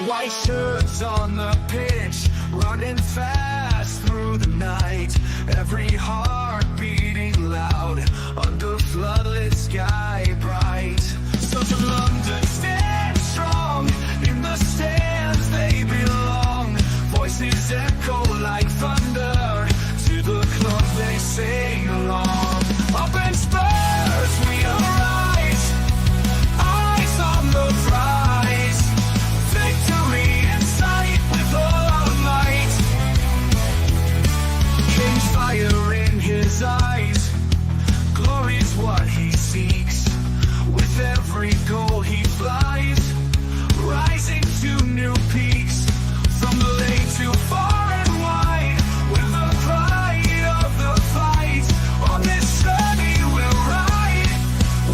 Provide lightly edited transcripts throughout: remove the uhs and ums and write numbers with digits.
White shirts on the pitch, running fast through the night. Every heart beating loud under floodlit sky bright. So to London, stand strong. In the stands they belong. Voices echo like thunder. To the club they sing along. Up in Spurs we arise. Eyes on the prize. Victory in sight with all our might. King's fire in his eyes. Glory's what he seeks. With every goal he flies, rising to new peaks. From the lake to far and wide, with the pride of the fight. On this journey we'll ride,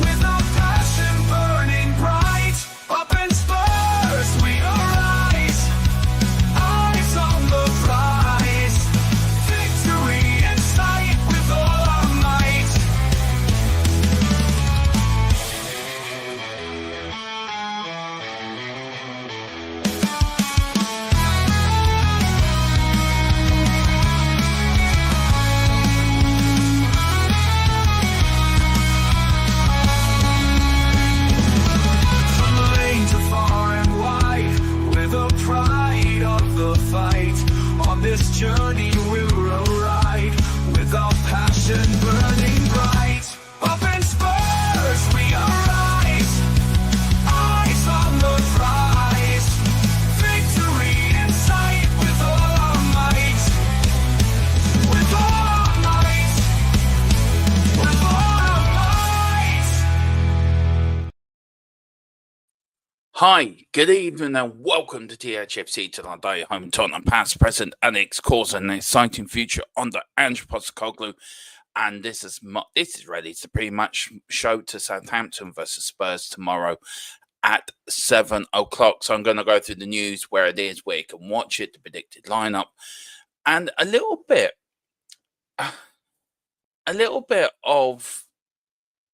with our passion burning bright. Up in Spurs we arise, eyes on the prize. Victory in sight with all our might. From the lane to far and wide, with the pride of the fight. On this journey we'll ride, with our passion burning bright. Up in Spurs we arise, eyes on the prize. Victory in sight with all our might. With all our might. With all our might. Hi, good evening and welcome to Thfc to the day home Tottenham past, present and its course an exciting future under Andrew Postecoglou. And this is ready. It's the pre-match show to Southampton versus Spurs tomorrow at 7 o'clock. So I'm going to go through the news, where it is, where you can watch it, the predicted lineup, and a little bit of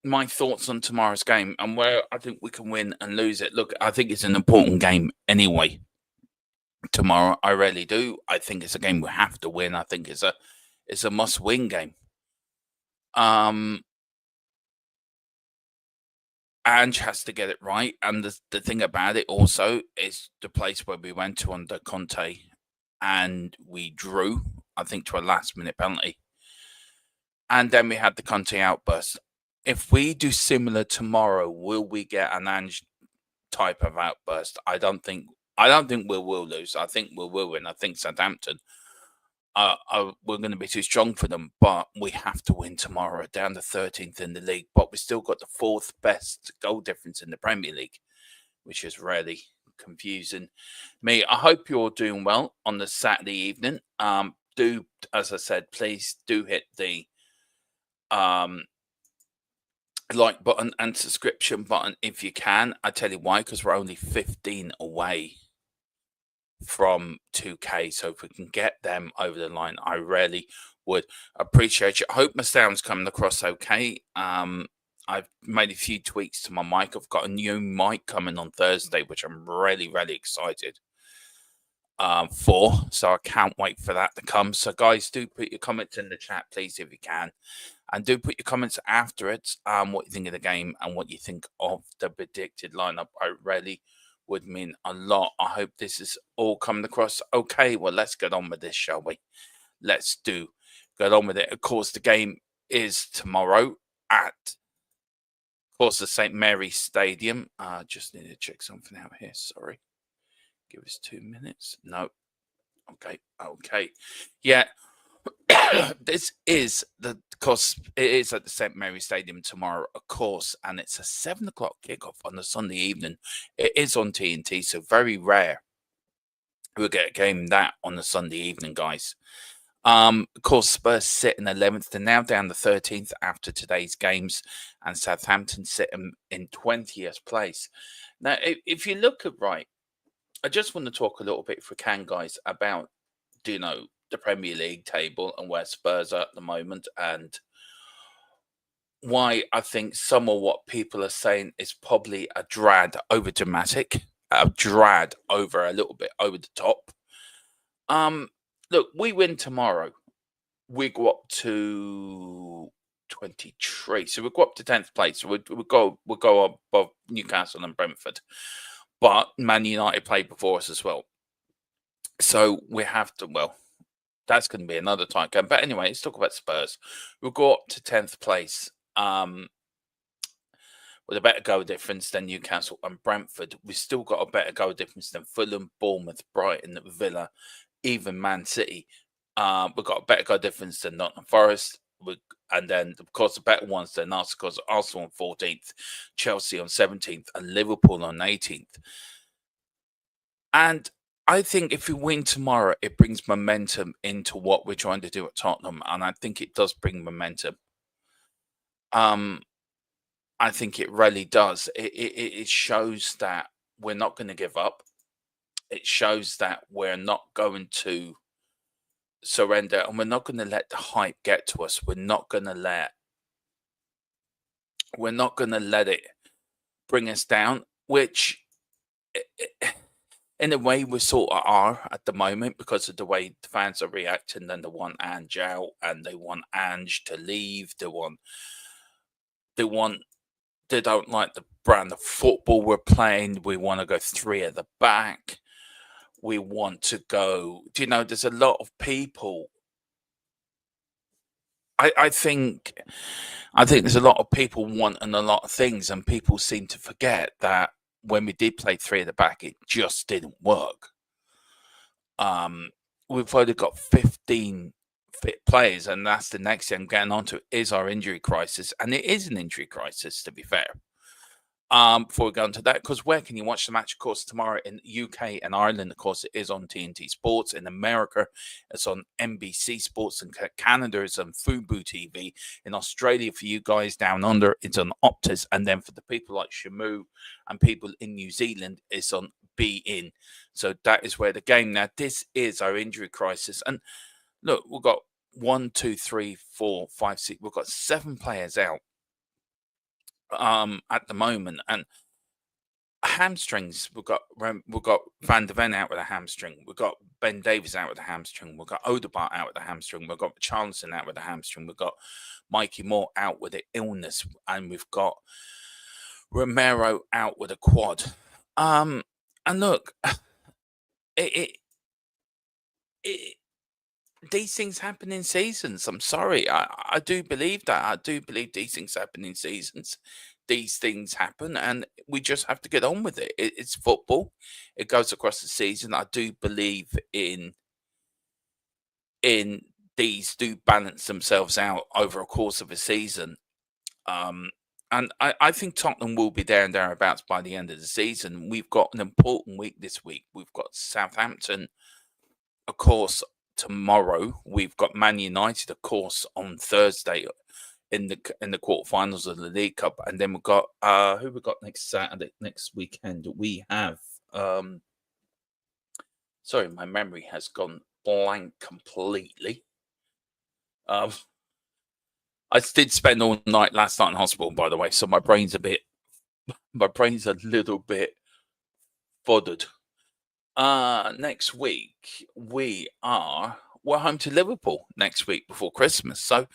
my thoughts on tomorrow's game and where I think we can win and lose it. Look, I think it's an important game anyway. Tomorrow, I really do. I think it's a game we have to win. I think it's a must-win game. Ange has to get it right, and the thing about it also is the place where we went to under Conte, and we drew, I think, to a last-minute penalty, and then we had the Conte outburst. If we do similar tomorrow, will we get an Ange type of outburst? I don't think we will lose. I think we will win. I think Southampton we're going to be too strong for them, but we have to win tomorrow. Down to 13th in the league, but we still got the 4th best goal difference in the Premier League, which is really confusing me. I hope you're doing well on the Saturday evening. Do, as I said, please do hit the like button and subscription button if you can. I tell you why, because we're only 15 away from 2K, so if we can get them over the line, I really would appreciate it. I hope my sound's coming across okay. I've made a few tweaks to my mic. I've got a new mic coming on Thursday, which I'm really excited for, so I can't wait for that to come. So guys, do put your comments in the chat, please, if you can, and do put your comments after it, what you think of the game and what you think of the predicted lineup. I really would mean a lot. I hope this is all coming across okay. Well, let's get on with this, shall we? Let's get on with it. Of course, the game is tomorrow at, of course, the St. Mary's Stadium. Just need to check something out here. Sorry. Give us 2 minutes. No. Okay. Yeah. This is because it is at the St. Mary's Stadium tomorrow, of course, and it's a 7 o'clock kickoff on a Sunday evening. It is on TNT, so very rare we'll get a game that on a Sunday evening, guys. Of course, Spurs sit in 11th. They're now down to 13th after today's games, and Southampton sit in 20th place. Now, if you look at I just want to talk a little bit, if we can, guys, about, the Premier League table and where Spurs are at the moment, and why I think some of what people are saying is probably a drag over dramatic. drag over a little bit over the top. Look, we win tomorrow, we go up to 23, so we go up to 10th place. So we'll go above Newcastle and Brentford, but Man United play before us as well, so we have to. Well, that's going to be another tight game. But anyway, let's talk about Spurs. We'll go up to 10th place. With a better goal difference than Newcastle and Brentford. We've still got a better goal difference than Fulham, Bournemouth, Brighton, Villa, even Man City. We've got a better goal difference than Nottingham Forest. And then, of course, the better ones than us, because Arsenal on 14th, Chelsea on 17th, and Liverpool on 18th. And I think if we win tomorrow, it brings momentum into what we're trying to do at Tottenham. And I think it does bring momentum. I think it really does. It shows that we're not going to give up. It shows that we're not going to surrender, and we're not going to let the hype get to us. We're not going to let it bring us down, which in a way we sort of are at the moment, because of the way the fans are reacting. And they want Ange out, and they want Ange to leave. They don't like the brand of football we're playing. We want to go 3 at the back. We want to go. There's a lot of people. I think there's a lot of people wanting a lot of things, and people seem to forget that when we did play 3 at the back, it just didn't work. We've only got 15 fit players, and that's the next thing I'm getting onto, is our injury crisis. And it is an injury crisis, to be fair. Before we go into that, because where can you watch the match? Of course, tomorrow in UK and Ireland, of course, it is on TNT Sports. In America, it's on NBC Sports. In Canada, it's on Fubo TV. In Australia, for you guys down under, it's on Optus. And then for the people like Shamu and people in New Zealand, it's on beIN. So that is where the game. Now, this is our injury crisis. And look, we've got 1, 2, 3, 4, 5, 6. We've got 7 players out at the moment, and hamstrings. We've got Van der Ven out with a hamstring. We've got Ben Davies out with a hamstring. We've got Odegaard out with a hamstring. We've got Charleston out with a hamstring. We've got Mikey Moore out with an illness, and we've got Romero out with a quad. And look, these things happen in seasons. I'm sorry. I do believe that. I do believe these things happen in seasons. These things happen, and we just have to get on with it. It's football. It goes across the season. I do believe in these do balance themselves out over a course of a season. And I think Tottenham will be there and thereabouts by the end of the season. We've got an important week this week. We've got Southampton, of course, tomorrow. We've got Man United, of course, on Thursday in the quarterfinals of the League Cup, and then we've got who we got next weekend. We have sorry, my memory has gone blank completely. I did spend all night last night in hospital, by the way, so my brain's a little bit foddered. Next week we're home to Liverpool next week before Christmas. So,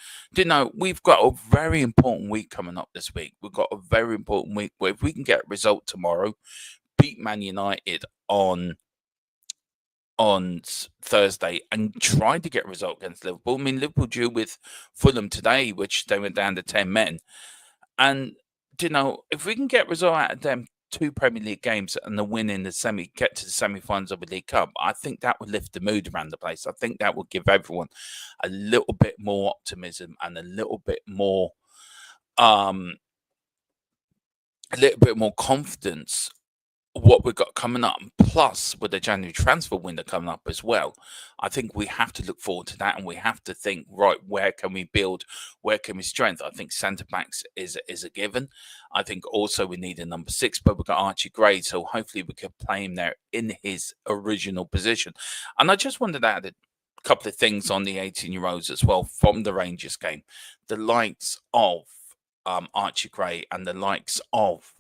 we've got a very important week coming up this week. We've got a very important week where if we can get a result tomorrow, beat Man United on Thursday, and try to get a result against Liverpool. I mean, Liverpool drew with Fulham today, which they went down to 10 men. And, if we can get a result out of them 2 Premier League games and the win in the get to the semi-finals of the League Cup, I think that would lift the mood around the place. I think that would give everyone a little bit more optimism and a little bit more confidence what we've got coming up. Plus, with the January transfer window coming up as well, I think we have to look forward to that, and we have to think, right, where can we build, where can we strengthen? I think centre backs is a given. I think also we need a number 6, but we've got Archie Gray, so hopefully we can play him there in his original position. And I just wanted to add a couple of things on the 18-year-olds as well from the Rangers game. The likes of Archie Gray and the likes of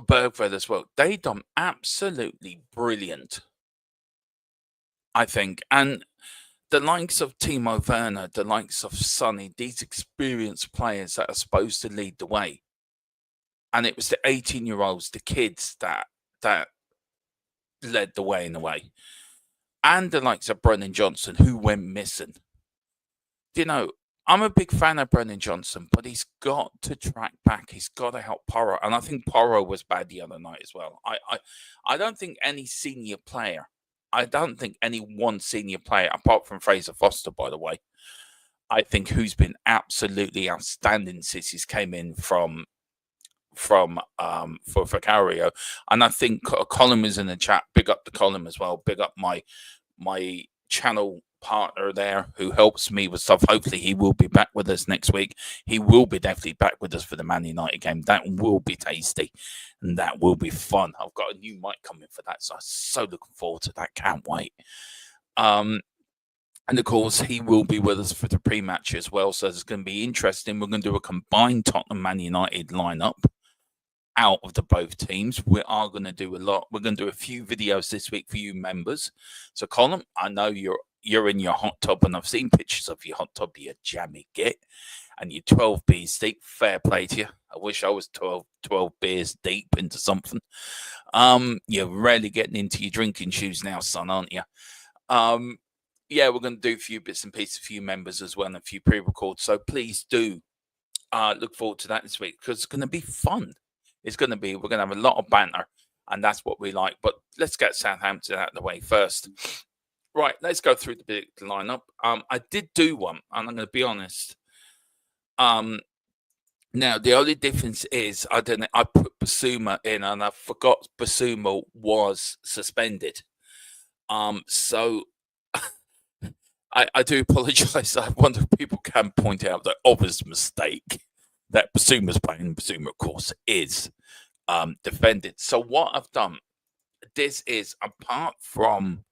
Bergville as well. They done absolutely brilliant, I think. And the likes of Timo Werner, the likes of Sonny, these experienced players that are supposed to lead the way. And it was the 18-year-olds, the kids that led the way in a way. And the likes of Brennan Johnson, who went missing. You know, I'm a big fan of Brennan Johnson, but he's got to track back. He's got to help Porro. And I think Porro was bad the other night as well. I don't think any senior player, I don't think any one senior player, apart from Fraser Foster, by the way, I think who's been absolutely outstanding since he's came in for Vicario. And I think Colin was in the chat. Big up to Colin as well. Big up my channel partner there who helps me with stuff. Hopefully he will be back with us next week. He will be definitely back with us for the Man United game. That will be tasty and that will be fun. I've got a new mic coming for that, so I'm so looking forward to that. Can't wait. And of course, he will be with us for the pre-match as well. So it's going to be interesting. We're going to do a combined Tottenham Man United lineup out of the both teams. We are going to do a lot. We're going to do a few videos this week for you members. So Colin, I know you're in your hot tub, and I've seen pictures of your hot tub, you jammy git, and your 12 beers deep. Fair play to you. I wish I was 12 beers deep into something. You're really getting into your drinking shoes now, son, aren't you? Yeah, we're going to do a few bits and pieces for you members as well, and a few pre-records. So please do look forward to that this week, because it's going to be fun. It's going to be, we're going to have a lot of banter, and that's what we like. But let's get Southampton out of the way first. Right, let's go through the big lineup. I did do one, and I'm going to be honest. Now, the only difference is I put Basuma in, and I forgot Basuma was suspended. So I do apologise. I wonder if people can point out the obvious mistake that Basuma's playing. Basuma, of course, is defended. So what I've done, this is apart from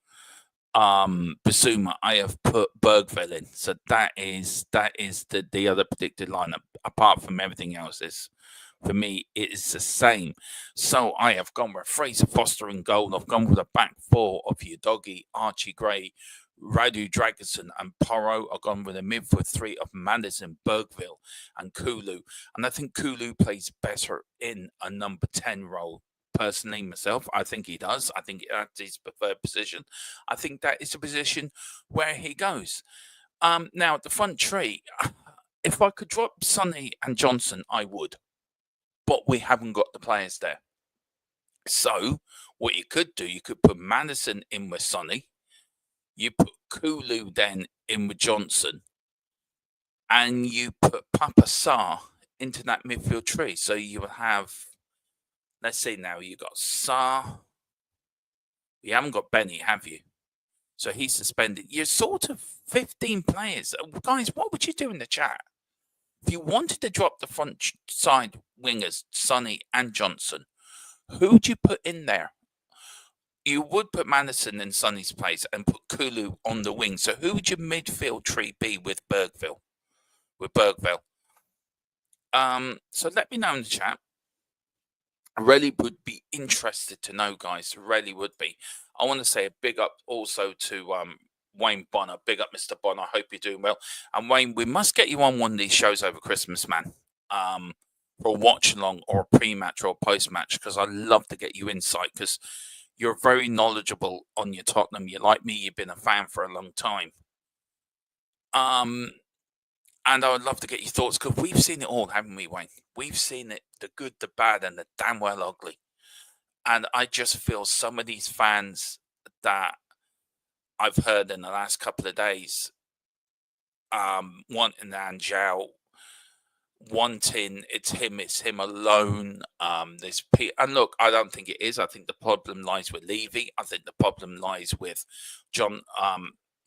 Basuma, I have put Bergville in. So that is the other predicted lineup. Apart from everything else, is for me it is the same. So I have gone with Fraser Foster in goal. I've gone with a back four of Udogie, Archie Gray, Radu Dragoson and Porro. I've gone with a midfield three of Madison, Bergville and Kulu. And I think Kulu plays better in a number 10 role. Personally, myself, I think he does. I think that's his preferred position. I think that is a position where he goes. Now, the front three, if I could drop Sonny and Johnson, I would. But we haven't got the players there. So, what you could do, you could put Madison in with Sonny. You put Kulu then in with Johnson. And you put Papa Sarr into that midfield tree. So you would have, let's see now, you got Sarr. You haven't got Benny, have you? So he's suspended. You're sort of 15 players. Guys, what would you do in the chat? If you wanted to drop the front side wingers, Sonny and Johnson, who would you put in there? You would put Madison in Sonny's place and put Kulu on the wing. So who would your midfield tree be with Bergville? So let me know in the chat. I really would be interested to know, guys. Really would be. I want to say a big up also to Wayne Bonner. Big up, Mr. Bonner. I hope you're doing well. And Wayne, we must get you on one of these shows over Christmas, man. For a watch along or a pre-match or a post-match, because I'd love to get you insight, because you're very knowledgeable on your Tottenham. You're like me, you've been a fan for a long time. And I would love to get your thoughts, because we've seen it all, haven't we, Wayne? We've seen it, the good, the bad, and the damn well ugly. And I just feel some of these fans that I've heard in the last couple of days, wanting Anjao, wanting it's him alone. And look, I don't think it is. I think the problem lies with Levy. I think the problem lies with John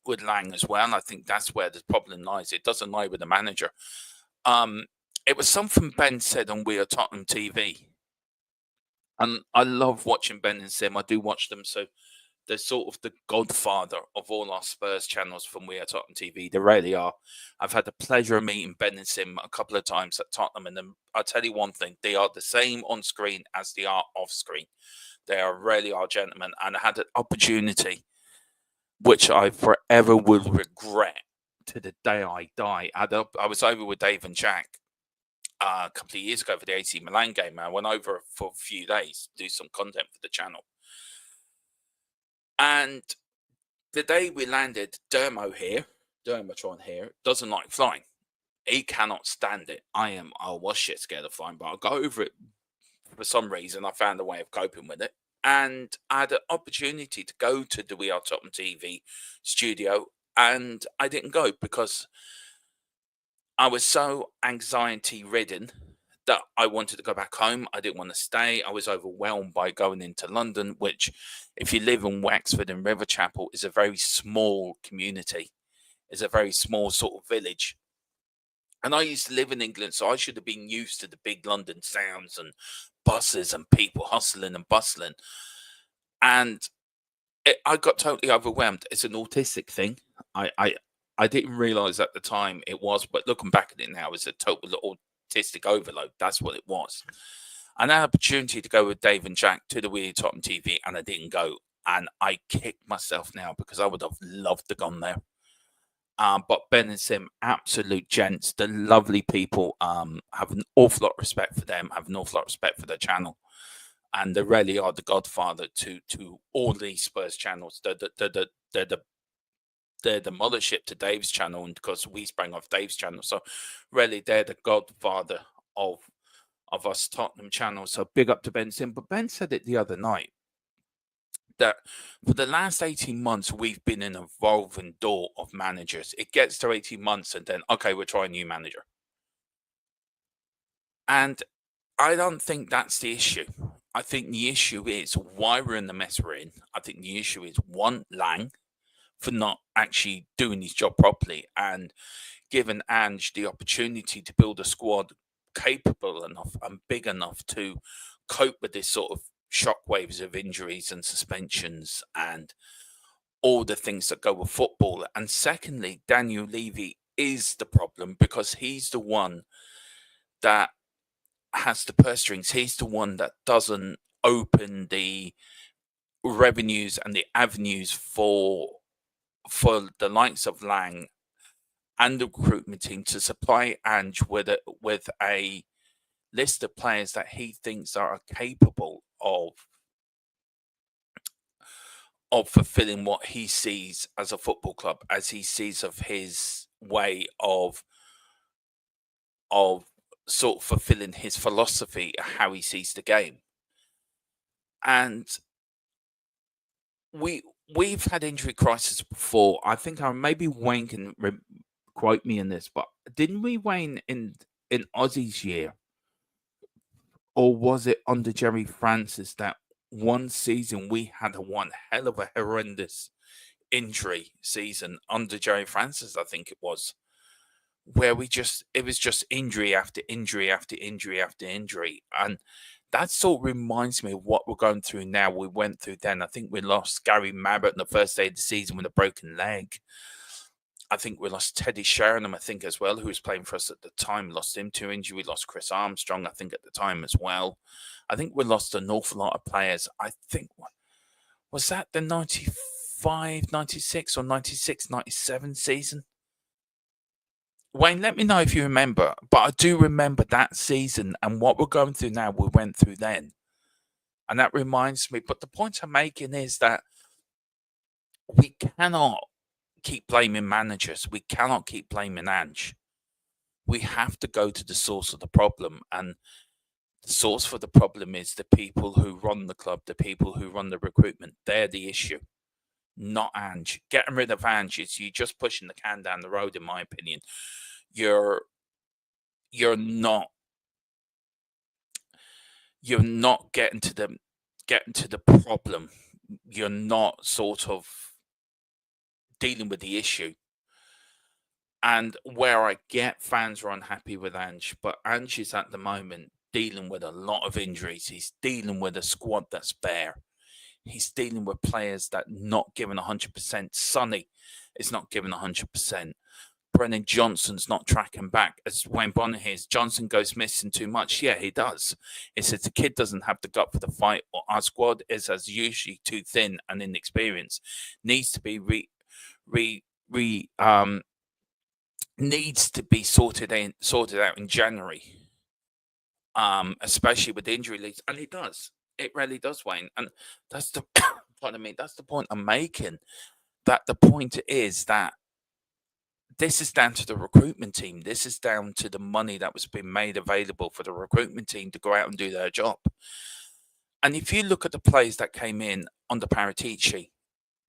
with Lang as well. I think that's where the problem lies. It doesn't lie with the manager. It was something Ben said on We Are Tottenham TV. And I love watching Ben and Sim. I do watch them. So They're sort of the godfather of all our Spurs channels from We Are Tottenham TV. They really are. I've had the pleasure of meeting Ben and Sim a couple of times at Tottenham, and I'll tell you one thing: they are the same on screen as they are off screen. They are really our gentlemen, and I had an opportunity, which I forever will regret to the day I die. I was over with Dave and Jack a couple of years ago for the AC Milan game. I went over for a few days to do some content for the channel. And the day we landed, Dermotron here, doesn't like flying. He cannot stand it. I was shit scared of flying, but I got over it for some reason. I found a way of coping with it. And I had an opportunity to go to the We Are Tottenham TV studio, and I didn't go because I was so anxiety ridden that I wanted to go back home. I didn't want to stay. I was overwhelmed by going into London, which, if you live in Wexford and Riverchapel, is a very small community. It's a very small sort of village. And I used to live in England, so I should have been used to the big London sounds and buses and people hustling and bustling. And I got totally overwhelmed. It's an autistic thing. I didn't realize at the time it was, but looking back at it now, it's a total autistic overload. That's what it was. And I had an opportunity to go with Dave and Jack to the We Are Tottenham TV, and I didn't go. And I kicked myself now because I would have loved to have gone there. But Ben and Sim, absolute gents, the lovely people. Have an awful lot of respect for them. Have an awful lot of respect for their channel, and they really are the godfather to all these Spurs channels. They're the mothership to Dave's channel, and because we sprang off Dave's channel, so really they're the godfather of us Tottenham channels. So big up to Ben Sim. But Ben said it the other night that for the last 18 months we've been in a revolving door of managers. It gets to 18 months and then okay, we'll try a new manager. And I don't think that's the issue. I think the issue is why we're in the mess we're in. I think the issue is one, Lang, for not actually doing his job properly and giving Ange the opportunity to build a squad capable enough and big enough to cope with this sort of shockwaves of injuries and suspensions and all the things that go with football. And secondly, Daniel Levy is the problem because he's the one that has the purse strings. He's the one that doesn't open the revenues and the avenues for the likes of Lang and the recruitment team to supply Ange with a list of players that he thinks are capable of fulfilling what he sees as a football club, as he sees of his way of sort of fulfilling his philosophy, how he sees the game. And we've had injury crisis before. I think maybe Wayne can quote me in this, but didn't we, Wayne, in Ozzy's year, or was it under Jerry Francis, that one season we had one hell of a horrendous injury season under Jerry Francis, I think it was, where it was just injury after injury after injury after injury. And that sort of reminds me of what we're going through now. We went through then. I think we lost Gary Mabbutt on the first day of the season with a broken leg. I think we lost Teddy Sheringham, I think, as well, who was playing for us at the time. Lost him to injury. We lost Chris Armstrong, I think, at the time as well. I think we lost an awful lot of players. I think, was that the 95, 96 or 96, 97 season? Wayne, let me know if you remember. But I do remember that season, and what we're going through now, we went through then. And that reminds me. But the point I'm making is that we cannot keep blaming managers. We cannot keep blaming Ange. We have to go to the source of the problem. And the source for the problem is the people who run the club, the people who run the recruitment. They're the issue, not Ange. Getting rid of Ange is you just pushing the can down the road, in my opinion. You're not getting to the problem. You're not sort of dealing with the issue. And where I get fans are unhappy with Ange, but Ange is at the moment dealing with a lot of injuries. He's dealing with a squad that's bare. He's dealing with players that not given 100%. Sonny is not given 100%. Brennan Johnson's not tracking back. As Wayne Bonner hears, Johnson goes missing too much. Yeah, he does. He says the kid doesn't have the gut for the fight. Or our squad is as usually too thin and inexperienced. Needs to be needs to be sorted out in January. Especially with injury leagues, and it does. It really does, Wayne. And that's the pardon me. That's the point I'm making. That the point is that this is down to the recruitment team. This is down to the money that was being made available for the recruitment team to go out and do their job. And if you look at the players that came in under Paratici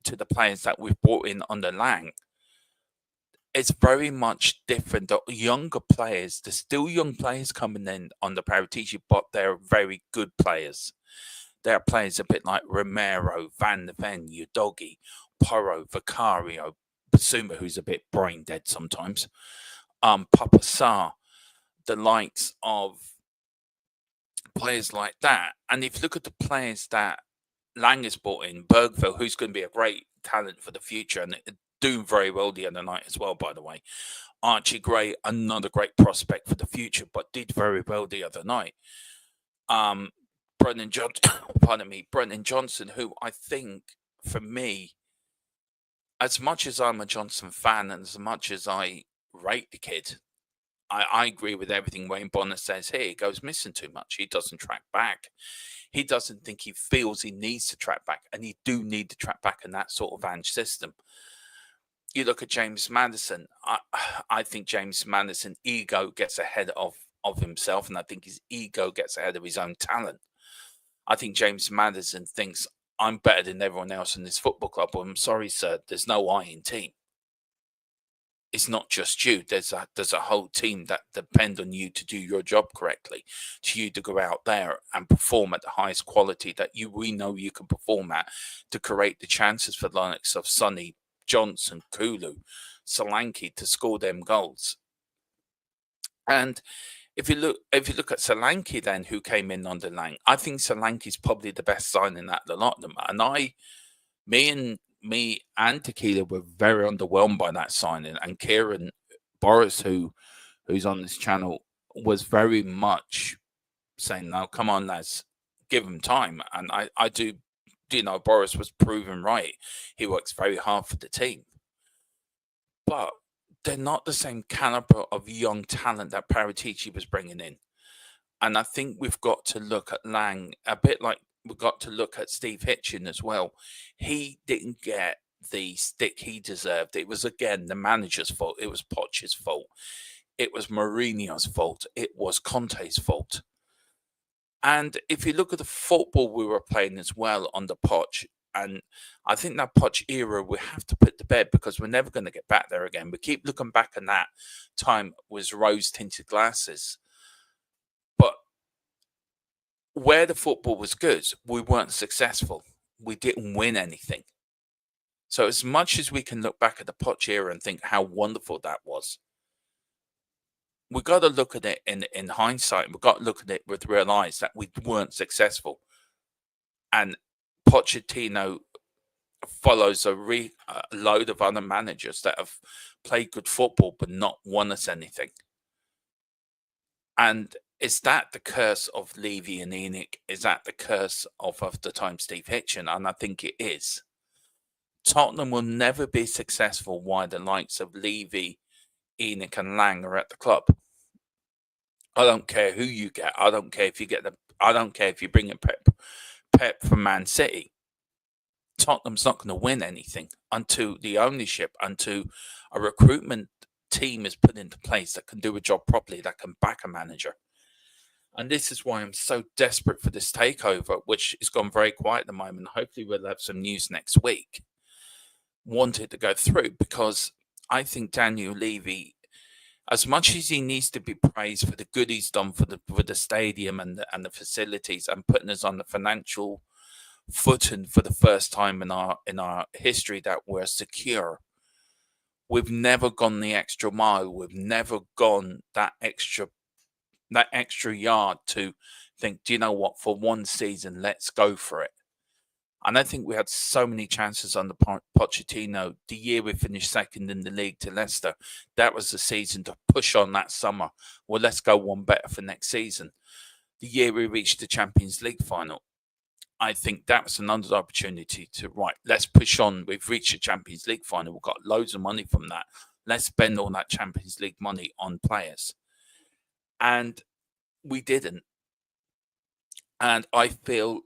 to the players that we've brought in under Lang, it's very much different. The younger players, there's still young players coming in under Paratici, but they're very good players. They're players a bit like Romero, Van de Ven, Udogi, Porro, Vicario, Basuma, who's a bit brain dead sometimes, Papa Sarr, the likes of players like that. And if you look at the players that Lang has brought in, Bergville, who's going to be a great talent for the future and doing very well the other night as well, by the way. Archie Gray, another great prospect for the future, but did very well the other night. Brennan Johnson, who I think, for me, as much as I'm a Johnson fan and as much as I rate the kid, I agree with everything Wayne Bonner says here. He goes missing too much. He doesn't track back. He doesn't think he feels he needs to track back, and he do need to track back in that sort of Ange system. You look at James Maddison. I think James Maddison ego gets ahead of himself, and I think his ego gets ahead of his own talent. I think James Maddison thinks I'm better than everyone else in this football club. Well, I'm sorry, sir. There's no I in team. It's not just you. There's a whole team that depend on you to do your job correctly, to you to go out there and perform at the highest quality that we know you can perform at, to create the chances for the likes of Sonny, Johnson, Kulu, Solanke to score them goals. And if you look at Solanke then, who came in under Lang, I think Solanke's probably the best signing out of the lot of them. And me and Tequila were very underwhelmed by that signing. And Kieran Boris, who's on this channel, was very much saying, "No, come on, lads, give him time." And I do, Boris was proven right. He works very hard for the team. But they're not the same caliber of young talent that Paratici was bringing in. And I think we've got to look at Lang a bit like we've got to look at Steve Hitchen as well. He didn't get the stick he deserved. It was, again, the manager's fault. It was Poch's fault. It was Mourinho's fault. It was Conte's fault. And if you look at the football we were playing as well under Poch, and I think that Poch era we have to put to bed because we're never going to get back there again. We keep looking back on that time was rose-tinted glasses. But where the football was good, we weren't successful. We didn't win anything. So as much as we can look back at the Poch era and think how wonderful that was, we got to look at it in hindsight. We've got to look at it with real eyes that we weren't successful. And Pochettino follows a load of other managers that have played good football but not won us anything. And is that the curse of Levy and Enoch? Is that the curse of the time Steve Hitchen? And I think it is. Tottenham will never be successful while the likes of Levy, Enoch and Lang are at the club. I don't care who you get. I don't care if you get I don't care if you bring in Pep from Man City. Tottenham's not going to win anything until the ownership, until a recruitment team is put into place that can do a job properly, that can back a manager. And this is why I'm so desperate for this takeover, which has gone very quiet at the moment. Hopefully we'll have some news next week. Wanted to go through because I think Daniel Levy, as much as he needs to be praised for the good he's done for the stadium and the facilities and putting us on the financial footing for the first time in our history that we're secure, we've never gone the extra mile. We've never gone that extra yard to think, do you know what, for one season, let's go for it. And I think we had so many chances under Pochettino. The year we finished second in the league to Leicester, that was the season to push on that summer. Well, let's go one better for next season. The year we reached the Champions League final, I think that was another opportunity to, right, let's push on. We've reached the Champions League final. We've got loads of money from that. Let's spend all that Champions League money on players. And we didn't. And I feel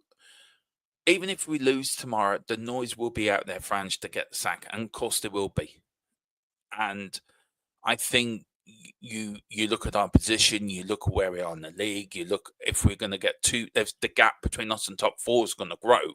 even if we lose tomorrow, the noise will be out there for Ange to get the sack. And of course there will be. And I think you look at our position, you look at where we are in the league, you look if we're going to get there's the gap between us and top four is going to grow.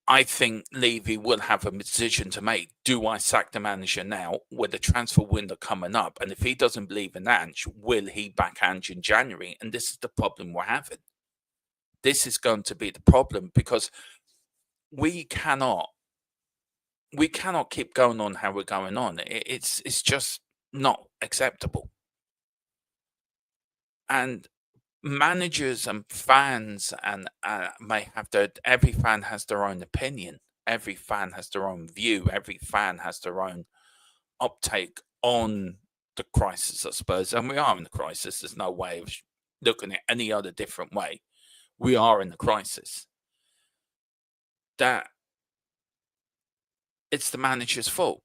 I think Levy will have a decision to make. Do I sack the manager now with the transfer window coming up? And if he doesn't believe in Ange, will he back Ange in January? And this is the problem we're having. This is going to be the problem because we cannot keep going on how we're going on. It's just not acceptable. And managers and fans and may have every fan has their own opinion. Every fan has their own view. Every fan has their own uptake on the crisis, I suppose. And we are in the crisis. There's no way of looking at any other different way. We are in the crisis. That it's the manager's fault.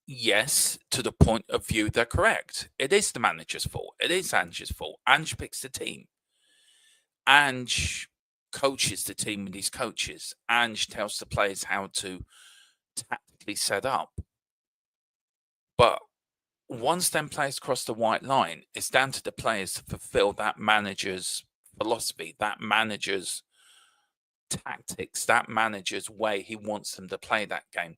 Yes, to the point of view, they're correct. It is the manager's fault. It is Ange's fault. Ange picks the team. Ange coaches the team with his coaches. Ange tells the players how to tactically set up. But once them players cross the white line, it's down to the players to fulfill that manager's philosophy, that manager's tactics, that manager's way he wants them to play that game.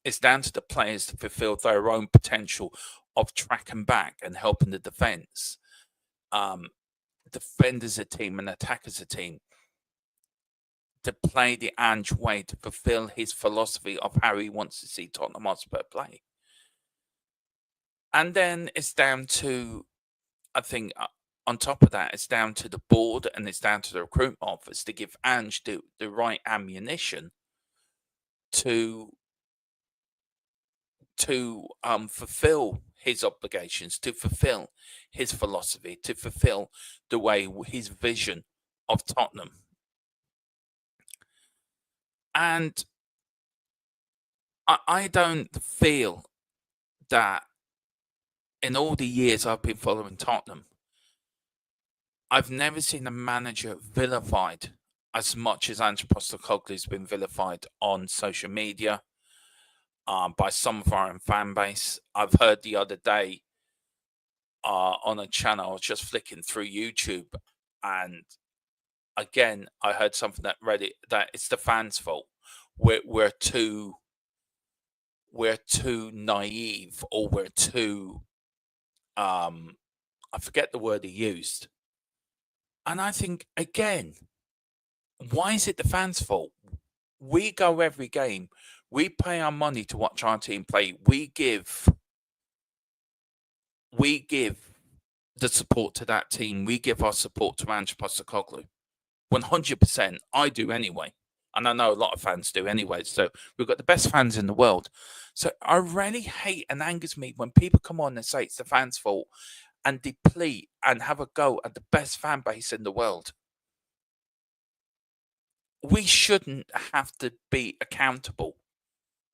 It's down to the players to fulfill their own potential of tracking back and helping the defense. Defend as a team and attack as a team. To play the Ange way, to fulfill his philosophy of how he wants to see Tottenham Hotspur play. And then it's down to, I think, on top of that, it's down to the board and it's down to the recruitment office to give Ange the right ammunition to fulfill his obligations, to fulfill his philosophy, to fulfill the way his vision of Tottenham. And I don't feel that in all the years I've been following Tottenham, I've never seen a manager vilified as much as Ange Postecoglou has been vilified on social media. By some of our own fan base. I've heard the other day on a channel, I was just flicking through YouTube, and again, I heard something that it's the fans' fault. We're too naive, or we're too I forget the word he used. And I think, again, why is it the fans' fault? We go every game. We pay our money to watch our team play. We give the support to that team. We give our support to Ange Postecoglou. 100%. I do anyway. And I know a lot of fans do anyway. So we've got the best fans in the world. So I really hate and angers me when people come on and say it's the fans' fault and deplete and have a go at the best fan base in the world. We shouldn't have to be accountable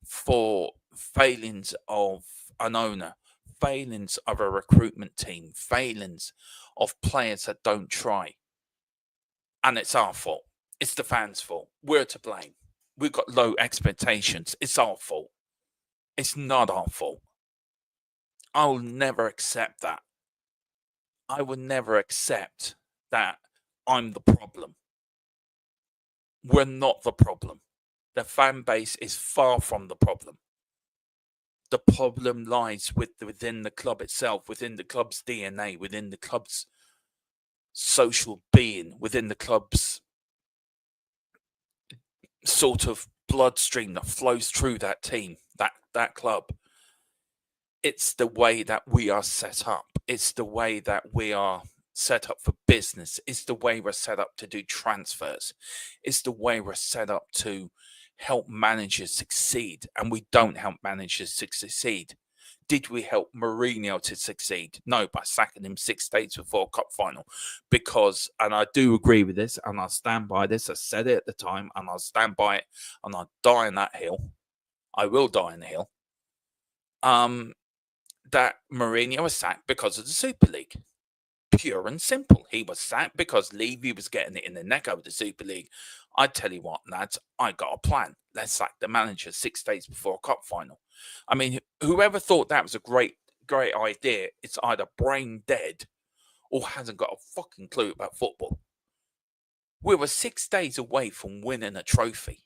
for failings of an owner, failings of a recruitment team, failings of players that don't try. And it's our fault. It's the fans' fault. We're to blame. We've got low expectations. It's our fault. It's not our fault. I will never accept that. I will never accept that I'm the problem. We're not the problem. The fan base is far from the problem. The problem lies within the club itself, within the club's DNA, within the club's social being, within the club's sort of bloodstream that flows through that team, that club. It's the way that we are set up. It's the way that we are set up for business. It's the way we're set up to do transfers. It's the way we're set up to help managers succeed. And we don't help managers to succeed. Did we help Mourinho to succeed? No, by sacking him 6 days before a cup final. Because, and I do agree with this, and I'll stand by this. I said it at the time, and I'll stand by it, and I'll die on that hill. I will die on the hill. That Mourinho was sacked because of the Super League. Pure and simple. He was sacked because Levy was getting it in the neck over the Super League. I tell you what, lads, I got a plan. Let's sack the manager 6 days before a cup final. I mean, whoever thought that was a great idea, it's either brain dead or hasn't got a fucking clue about football. We were 6 days away from winning a trophy.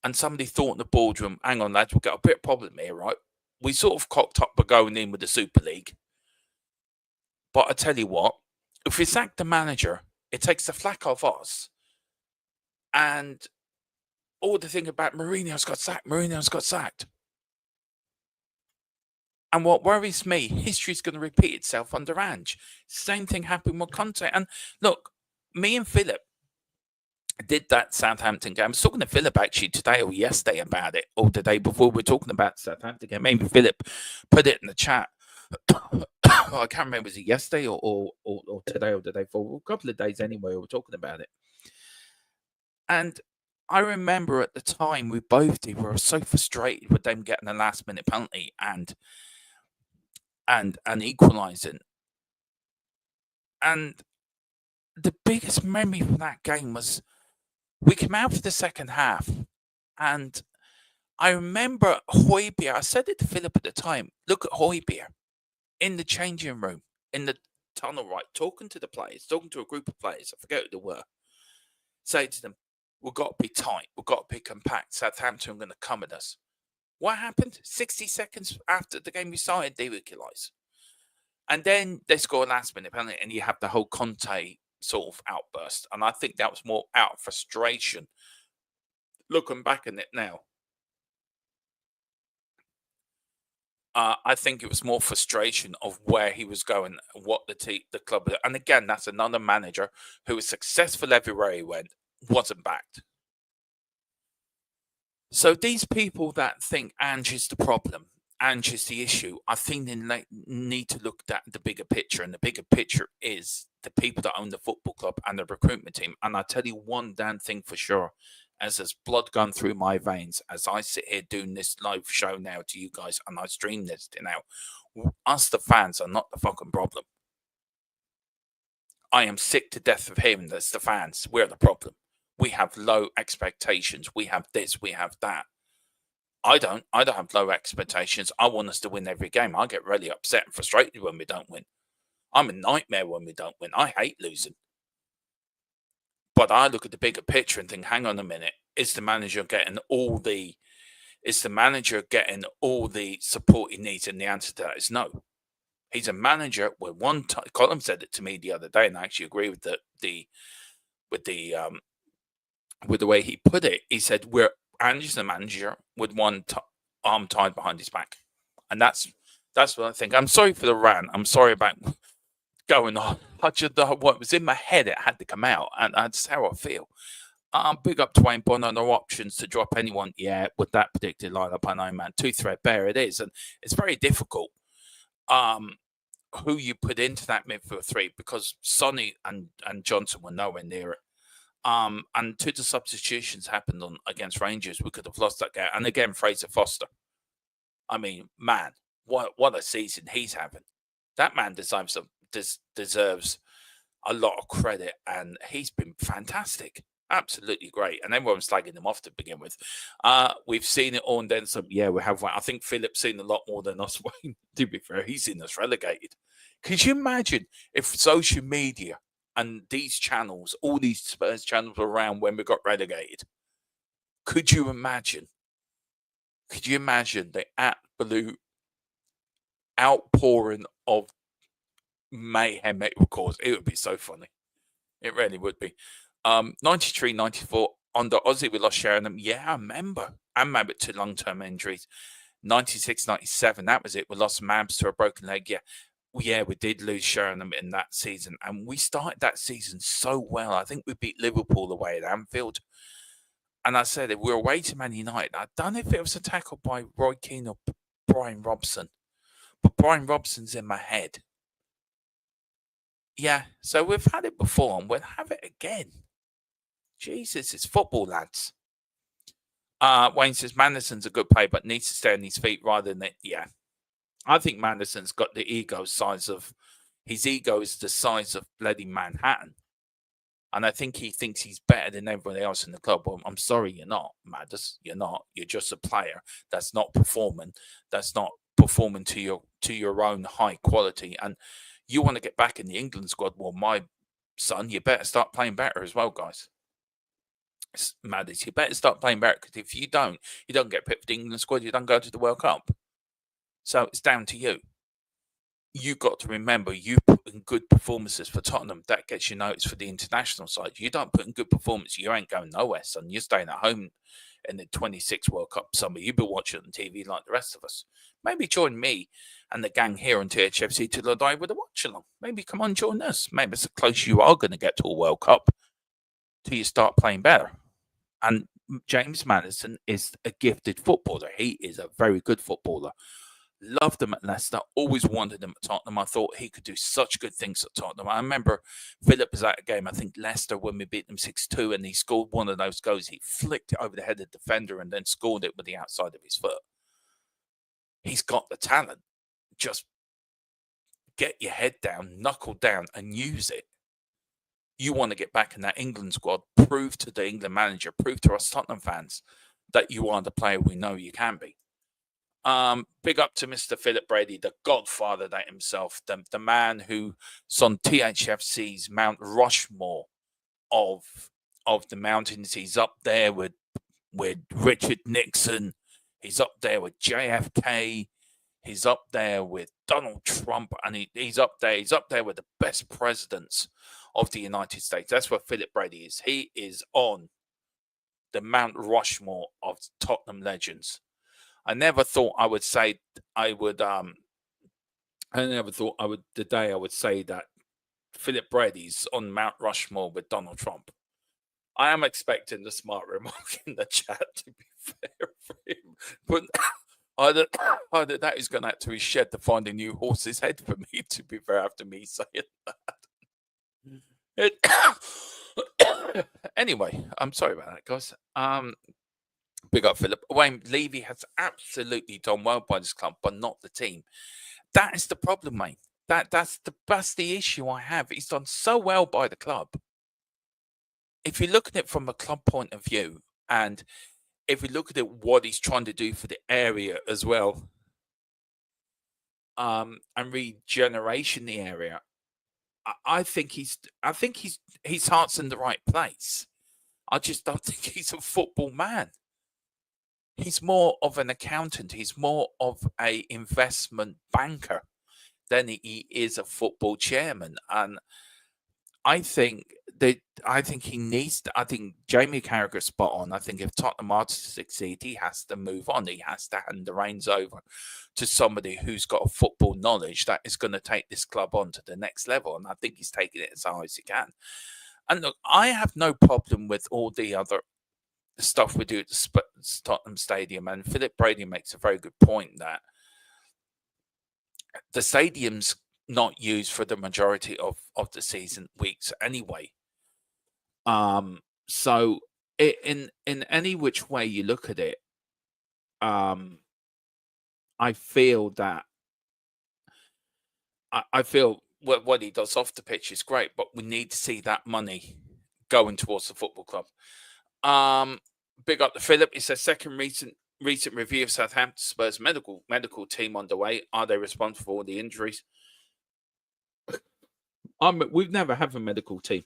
And somebody thought in the boardroom, hang on, lads, we've got a bit of problem here, right? We sort of cocked up by going in with the Super League. But I tell you what, if we sack the manager, it takes the flack off us. And all the thing about Mourinho's got sacked. And what worries me, history's going to repeat itself under Ange. Same thing happened with Conte. And look, me and Philip did that Southampton game. I was talking to Philip actually today or yesterday about it, or the day before we were talking about Southampton game. Maybe Philip put it in the chat. I can't remember, was it yesterday or today or the day before? A couple of days anyway, we were talking about it. And I remember at the time we both did, we were so frustrated with them getting a last minute penalty and equalising. And the biggest memory from that game was we came out for the second half, and I remember Højbjerg. I said it to Philip at the time. Look at Højbjerg in the changing room, in the tunnel, right, talking to the players, talking to a group of players. I forget who they were. Say to them, we've got to be tight. We've got to be compact. Southampton are going to come at us. What happened? 60 seconds after the game we started, they equalised. And then they score a last minute penalty, and you have the whole Conte sort of outburst. And I think that was more out of frustration. Looking back on it now, I think it was more frustration of where he was going, what the club. And again, that's another manager who was successful everywhere he went, wasn't backed. So these people that think Ange is the problem, Ange is the issue, I think they need to look at the bigger picture. And the bigger picture is the people that own the football club and the recruitment team. And I tell you one damn thing for sure, as there's blood gone through my veins, as I sit here doing this live show now to you guys, and I stream this now, us the fans are not the fucking problem. I am sick to death of hearing that's the fans. We're the problem. We have low expectations. We have this, we have that. I don't have low expectations. I want us to win every game. I get really upset and frustrated when we don't win. I'm a nightmare when we don't win. I hate losing. But I look at the bigger picture and think, hang on a minute, is the manager getting all the support he needs? And the answer to that is no. He's a manager with one. Colin said it to me the other day, and I actually agree with the way he put it. He said Ange's the manager with one arm tied behind his back, and that's what I think. I'm sorry for the rant. I'm sorry about going on. What was in my head, it had to come out, and that's how I feel. Big up to Wayne Bonner. No options to drop anyone yet with that predicted lineup. I know, man. Too threadbare it is, and it's very difficult. Who you put into that midfield three, because Sonny and Johnson were nowhere near it. And two of the substitutions happened against Rangers. We could have lost that game. And again, Fraser Foster. I mean, man, what a season he's having. That man deserves a lot of credit, and he's been fantastic. Absolutely great. And everyone's slagging him off to begin with. We've seen it all, and then some. Yeah, we have. I think Philip's seen a lot more than us, Wayne. To be fair, he's seen us relegated. Could you imagine if social media and these channels, all these Spurs channels were around when we got relegated? Could you imagine? Could you imagine the absolute outpouring of mayhem it would cause? It would be so funny. It really would be. 93, 94, under Ozzy, we lost Sheringham. Yeah, I remember. And Mabbott to long-term injuries. 96, 97, that was it. We lost Mabs to a broken leg. Yeah. Yeah, we did lose Sheringham in that season, and we started that season so well. I think we beat Liverpool away at Anfield. And I said, if we were away to Man United, I don't know if it was a tackle by Roy Keane or Brian Robson, but Brian Robson's in my head. Yeah, so we've had it before, and we'll have it again. Jesus, it's football, lads. Wayne says, Manderson's a good player, but needs to stay on his feet rather than... Yeah, I think Manderson's got the ego size of... His ego is the size of bloody Manhattan. And I think he thinks he's better than everybody else in the club. Well, I'm sorry, you're not, Madders. You're not. You're just a player that's not performing. That's not performing to your own high quality. And you want to get back in the England squad. Well, my son, you better start playing better as well, guys. Madders, you better start playing better, because if you don't get picked for the England squad, you don't go to the World Cup. So it's down to you. You got to remember, you put in good performances for Tottenham. That gets you noticed for the international side. You don't put in good performance, you ain't going nowhere, son. You're staying at home in the 26 World Cup summer. You've been watching on TV like the rest of us. Maybe join me and the gang here on THFC till I die with a watch along. Maybe come on, join us. Maybe it's the close you are going to get to a World Cup till you start playing better. And James Maddison is a gifted footballer. He is a very good footballer. Loved him at Leicester, always wanted him at Tottenham. I thought he could do such good things at Tottenham. I remember Philip was at a game, I think Leicester, when we beat them 6-2, and he scored one of those goals. He flicked it over the head of the defender and then scored it with the outside of his foot. He's got the talent. Just get your head down, knuckle down, and use it. You want to get back in that England squad, prove to the England manager, prove to us Tottenham fans that you are the player we know you can be. Big up to Mr. Philip Brady, the godfather that himself, the man who's on THFC's Mount Rushmore of the mountains. He's up there with Richard Nixon. He's up there with JFK. He's up there with Donald Trump, and he's up there with the best presidents of the United States. That's where Philip Brady is. He is on the Mount Rushmore of Tottenham legends. I never thought I would say the day I would say that Philip Brady's on Mount Rushmore with Donald Trump. I am expecting the smart remark in the chat, to be fair for him. But either that is going to have to his shed to find a new horse's head for me, to be fair, after me saying that. Anyway, I'm sorry about that, guys. Big up, Philip. Wayne Levy has absolutely done well by this club, but not the team. That is the problem, mate. That's the issue I have. He's done so well by the club. If you look at it from a club point of view, and if we look at it, what he's trying to do for the area as well, and regeneration in the area, I think his heart's in the right place. I just don't think he's a football man. He's more of an accountant. He's more of a investment banker than he is a football chairman. And I think he needs to, I think Jamie Carragher's spot on. I think if Tottenham are to succeed, he has to move on. He has to hand the reins over to somebody who's got a football knowledge that is going to take this club on to the next level. And I think he's taking it as high as he can. And look, I have no problem with all the other stuff we do at the Tottenham Stadium. And Philip Brady makes a very good point that the stadium's not used for the majority of the season weeks anyway. So in any which way you look at it, I feel that I feel what he does off the pitch is great, but we need to see that money going towards the football club. Big up to Philip. He says second recent review of Southampton Spurs medical team underway. Are they responsible for all the injuries? We've never had a medical team.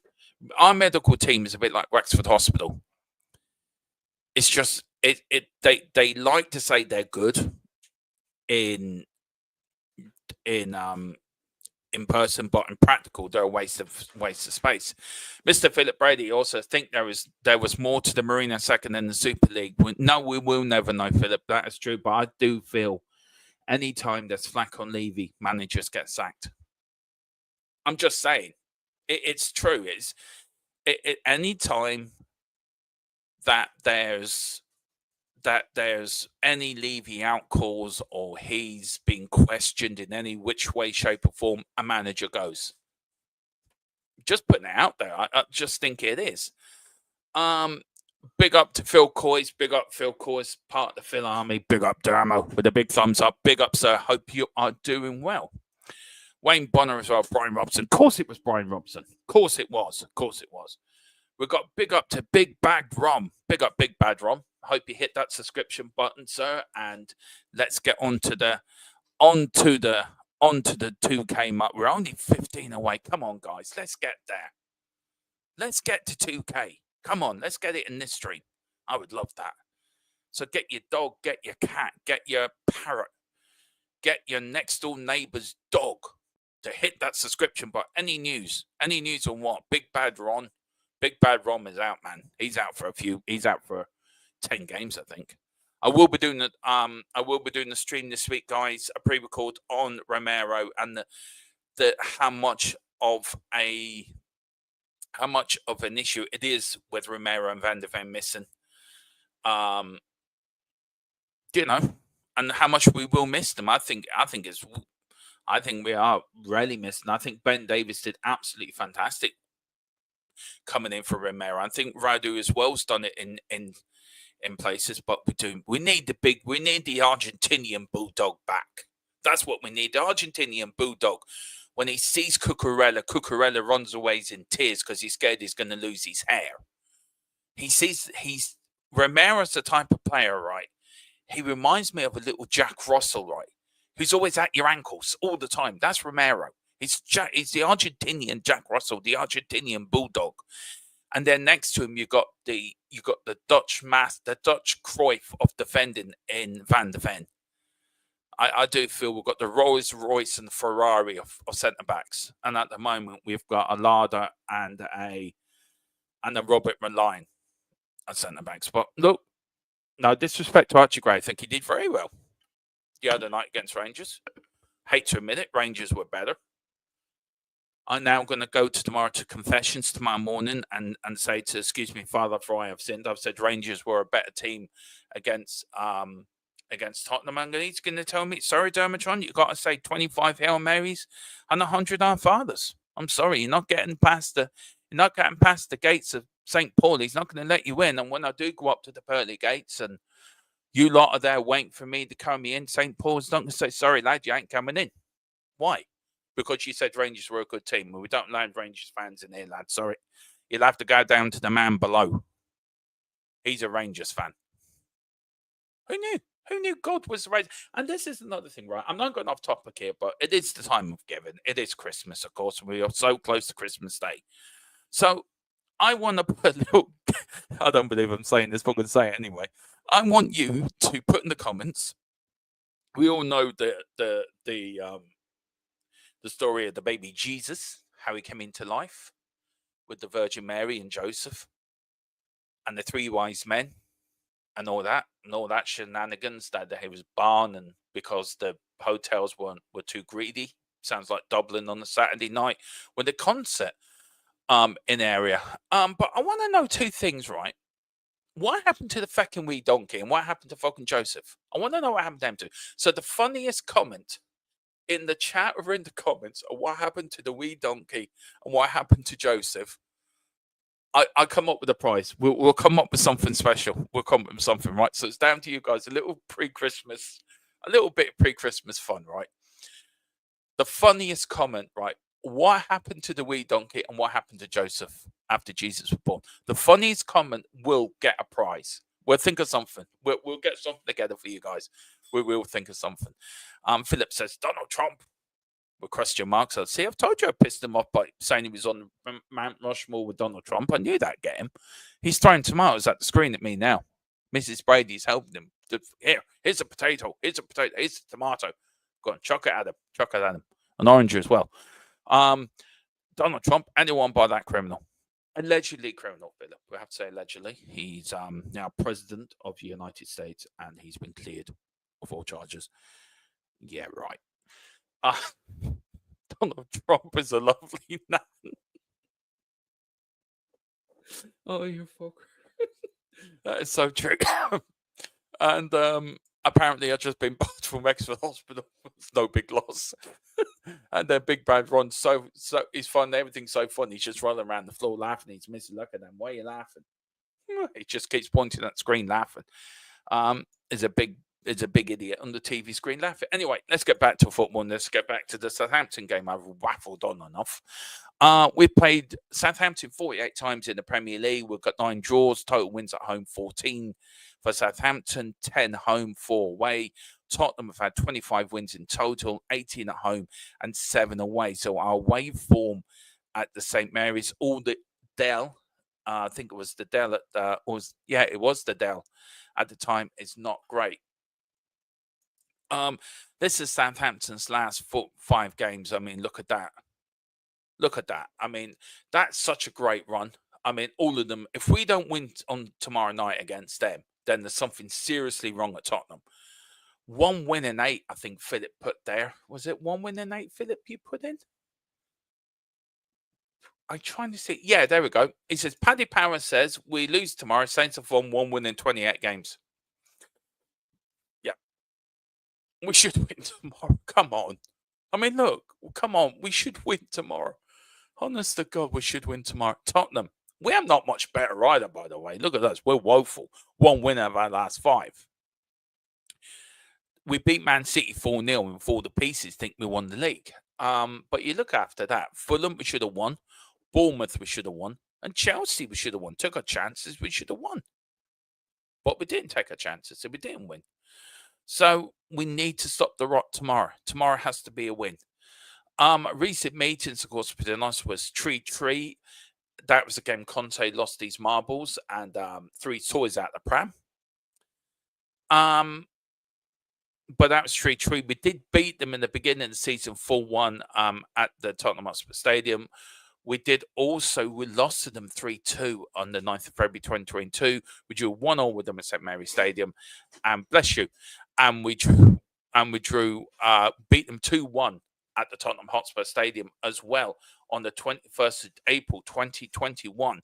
Our medical team is a bit like Wexford Hospital. It's just they like to say they're good in person, but in practical, they're a waste of space. Mr. Philip Brady also think there was more to the Marina second than the Super League. No, we will never know, Philip. That is true, but I do feel Anytime there's flack on Levy, managers get sacked. I'm just saying, it's true. Anytime that there's any Levy outcalls or he's being questioned in any which way, shape, or form, a manager goes. Just putting it out there. I just think it is. Big up to Phil Coyce. Big up Phil Coyce, part of the Phil Army. Big up Damo with a big thumbs up. Big up, sir. Hope you are doing well. Wayne Bonner as well. Brian Robson. Of course it was Brian Robson. Of course it was. Of course it was. We've got big up to Big Bad Rom. Big up Big Bad Rom. I hope you hit that subscription button, sir. And let's get onto the 2K mark. We're only 15 away. Come on, guys. Let's get there. Let's get to 2K. Come on, let's get it in this stream. I would love that. So get your dog, get your cat, get your parrot, get your next door neighbor's dog to hit that subscription button. Any news on what? Big Bad Ron is out, man. He's out for 10 games, I think. I will be doing the stream this week, guys. A pre-record on Romero and the how much of an issue it is with Romero and Van der Ven missing. And how much we will miss them. I think we are really missing. I think Ben Davies did absolutely fantastic coming in for Romero. I think Radu as well's done it in places, but we need the Argentinian bulldog back. That's what we need. The Argentinian bulldog. When he sees Cucurella runs away in tears because he's scared he's going to lose his hair. Romero's the type of player, right? He reminds me of a little Jack Russell, right? Who's always at your ankles all the time. That's Romero. He's the Argentinian Jack Russell, the Argentinian bulldog. And then next to him, you got the Dutch Cruyff of defending in Van der Ven. I do feel we've got the Rolls Royce and Ferrari of centre backs, and at the moment we've got a Lada and a Robert Maline at centre backs. But look, no disrespect to Archie Gray, I think he did very well the other night against Rangers. Hate to admit it, Rangers were better. I'm now going to go tomorrow to confessions tomorrow morning and say to, excuse me, Father, for I have sinned. I've said Rangers were a better team against Tottenham, and he's going to tell me, sorry, Dermatron, you've got to say 25 Hail Marys and 100 Our Fathers. I'm sorry, you're not getting past the gates of St. Paul. He's not going to let you in. And when I do go up to the pearly gates and you lot are there waiting for me to come in, St. Paul's not going to say, sorry, lad, you ain't coming in. Why? Because you said Rangers were a good team. Well, we don't land Rangers fans in here, lad. Sorry. You'll have to go down to the man below. He's a Rangers fan. Who knew? Who knew God was raised? And this is another thing, right? I'm not going off topic here, but it is the time of giving. It is Christmas, of course. We are so close to Christmas Day. So I want to put a little... I don't believe I'm saying this, but I'm going to say it anyway. I want you to put in the comments. We all know the story of the baby Jesus, how he came into life with the Virgin Mary and Joseph and the three wise men. And all that shenanigans that he was barred, and because the hotels were too greedy. Sounds like Dublin on a Saturday night with a concert in area. But I want to know two things, right? What happened to the fucking wee donkey, and what happened to fucking Joseph? I want to know what happened to them two. So the funniest comment in the chat or in the comments of what happened to the wee donkey and what happened to Joseph, I come up with a prize. We'll come up with something special. We'll come up with something, right? So it's down to you guys. A little bit of pre-Christmas fun, right? The funniest comment, right? What happened to the wee donkey and what happened to Joseph after Jesus was born? The funniest comment will get a prize. We'll think of something. We'll get something together for you guys. We will think of something. Philip says, Donald Trump. With question marks. See, I've told you I pissed him off by saying he was on Mount Rushmore with Donald Trump. I knew that'd get him. He's throwing tomatoes at the screen at me now. Mrs. Brady's helping him. Here's a potato. Here's a potato. Here's a tomato. Go on, chuck it at him. Chuck it at him. An orange as well. Donald Trump, anyone by that criminal. Allegedly criminal, Philip. We have to say allegedly. He's now president of the United States and he's been cleared of all charges. Yeah, right. Donald Trump is a lovely man. Oh, you fuck. That is so true. And apparently, I've just been back from Wexford Hospital. It's no big loss. And then Big Bad Ron, so he's fun. Everything's so funny. He's just rolling around the floor laughing. He's missing. Look at them. Why are you laughing? He just keeps pointing at the screen laughing. Is a big idiot on the TV screen laughing. Anyway, let's get back to football and let's get back to the Southampton game. I've waffled on and off. We've played Southampton 48 times in the Premier League. We've got 9 draws, total wins at home 14 for Southampton, 10 home, 4 away. Tottenham have had 25 wins in total, 18 at home and 7 away. So our away form at the St. Mary's, all the Dell, I think it was the Dell at it was the Dell at the time, is not great. This is Southampton's last 5 games. I mean, look at that. Look at that. I mean, that's such a great run. I mean, all of them. If we don't win on tomorrow night against them, then there's something seriously wrong at Tottenham. 1 win in 8, I think Philip put there. Was it 1 win in 8, Philip, you put in? I'm trying to see. Yeah, there we go. He says, Paddy Power says, we lose tomorrow. Saints have won 1 win in 28 games. Yeah. We should win tomorrow. Come on. I mean, look. Come on. We should win tomorrow. Honest to God, we should win tomorrow. Tottenham. We are not much better either, by the way. Look at us. We're woeful. 1 win out of our last 5. We beat Man City 4-0 and for the pieces think we won the league. But you look after that. Fulham, we should have won. Bournemouth, we should have won. And Chelsea, we should have won. Took our chances, we should have won. But we didn't take our chances, so we didn't win. So we need to stop the rot tomorrow. Tomorrow has to be a win. Recent meetings, of course, for us was 3-3. That was the game Conte lost these marbles and 3 toys out the pram. But that was 3-3. We did beat them in the beginning of the season 4-1 at the Tottenham Hotspur Stadium. We lost to them 3-2 on the 9th of February 2022. We drew 1-1 with them at St. Mary's Stadium. And bless you. And we drew beat them 2-1 at the Tottenham Hotspur Stadium as well on the 21st of April 2021.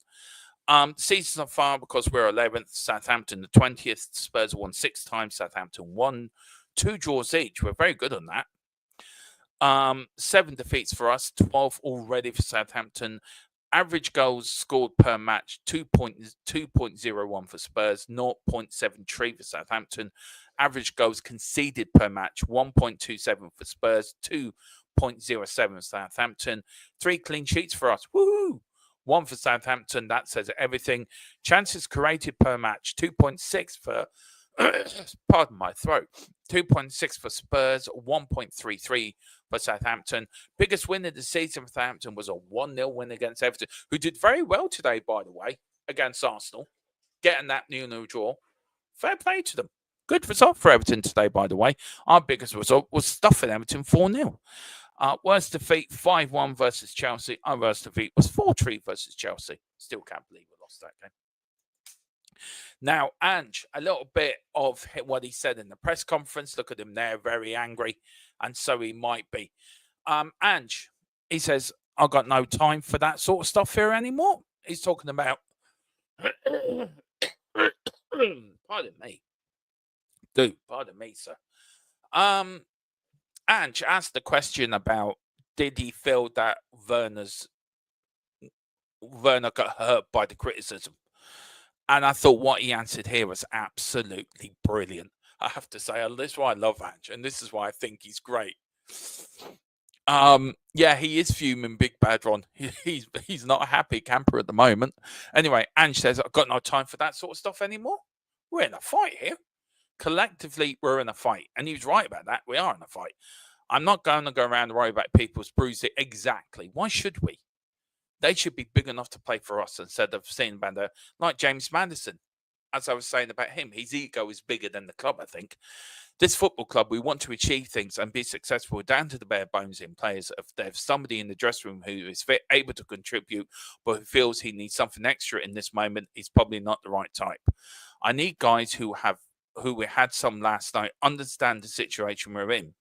Season's on fire because we're 11th, Southampton the 20th. Spurs won 6 times, Southampton won. 2 draws each. We're very good on that. 7 defeats for us, 12 already for Southampton. Average goals scored per match, 2.01 for Spurs, 0.73 for Southampton. Average goals conceded per match, 1.27 for Spurs, 2.07 for Southampton. 3 clean sheets for us. Woohoo! 1 for Southampton. That says everything. Chances created per match, 2.6 for pardon my throat. 2.6 for Spurs, 1.33 for Southampton. Biggest win of the season for Southampton was a 1-0 win against Everton, who did very well today, by the way, against Arsenal, getting that 0-0 draw. Fair play to them. Good result for Everton today, by the way. Our biggest result was stuffing Everton 4-0. Worst defeat, 5-1 versus Chelsea. Our worst defeat was 4-3 versus Chelsea. Still can't believe we lost that game. Now, Ange, a little bit of what he said in the press conference. Look at him there, very angry, and so he might be. Ange, he says, I've got no time for that sort of stuff here anymore. He's talking about... Pardon me. Dude, pardon me, sir. Ange asked the question about, did he feel that Werner got hurt by the criticism? And I thought what he answered here was absolutely brilliant. I have to say, this is why I love Ange, and this is why I think he's great. Yeah, he is fuming, Big Bad Ron. He's not a happy camper at the moment. Anyway, Ange says, I've got no time for that sort of stuff anymore. We're in a fight here. Collectively, we're in a fight. And he was right about that. We are in a fight. I'm not going to go around and worry about people's bruises. Exactly. Why should we? They should be big enough to play for us instead of seeing about like James Maddison. As I was saying about him, his ego is bigger than the club, I think. This football club, we want to achieve things and be successful down to the bare bones in players. If there's somebody in the dressing room who is fit, able to contribute, but who feels he needs something extra in this moment, he's probably not the right type. I need guys who we had some last night, understand the situation we're in.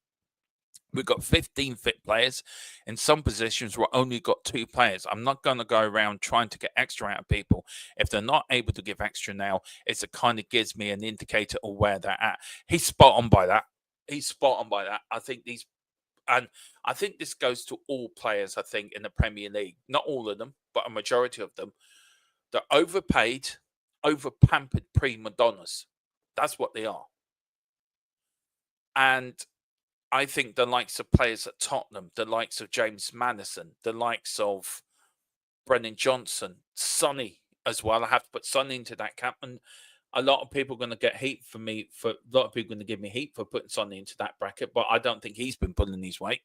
We've got 15 fit players. In some positions, we've only got 2 players. I'm not going to go around trying to get extra out of people. If they're not able to give extra now, it kind of gives me an indicator of where they're at. He's spot on by that. He's spot on by that. I think this goes to all players, I think, in the Premier League. Not all of them, but a majority of them. They're overpaid, over-pampered prima donnas. That's what they are. And I think the likes of players at Tottenham, the likes of James Maddison, the likes of Brennan Johnson, Sonny as well. I have to put Sonny into that camp. And a lot of people are going to get heat for me. A lot of people are going to give me heat for putting Sonny into that bracket. But I don't think he's been pulling his weight.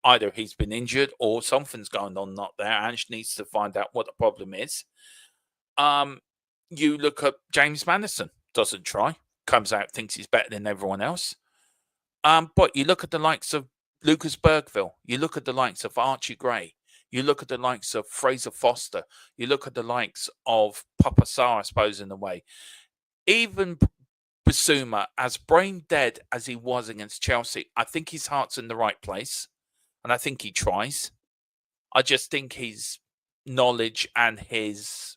Either he's been injured or something's going on not there. Ange needs to find out what the problem is. You look at James Maddison, doesn't try, comes out, thinks he's better than everyone else. But you look at the likes of Lucas Bergville, you look at the likes of Archie Gray, you look at the likes of Fraser Foster, you look at the likes of Papa Sarr, I suppose, in a way. Even Bissouma, as brain dead as he was against Chelsea, I think his heart's in the right place. And I think he tries. I just think his knowledge and his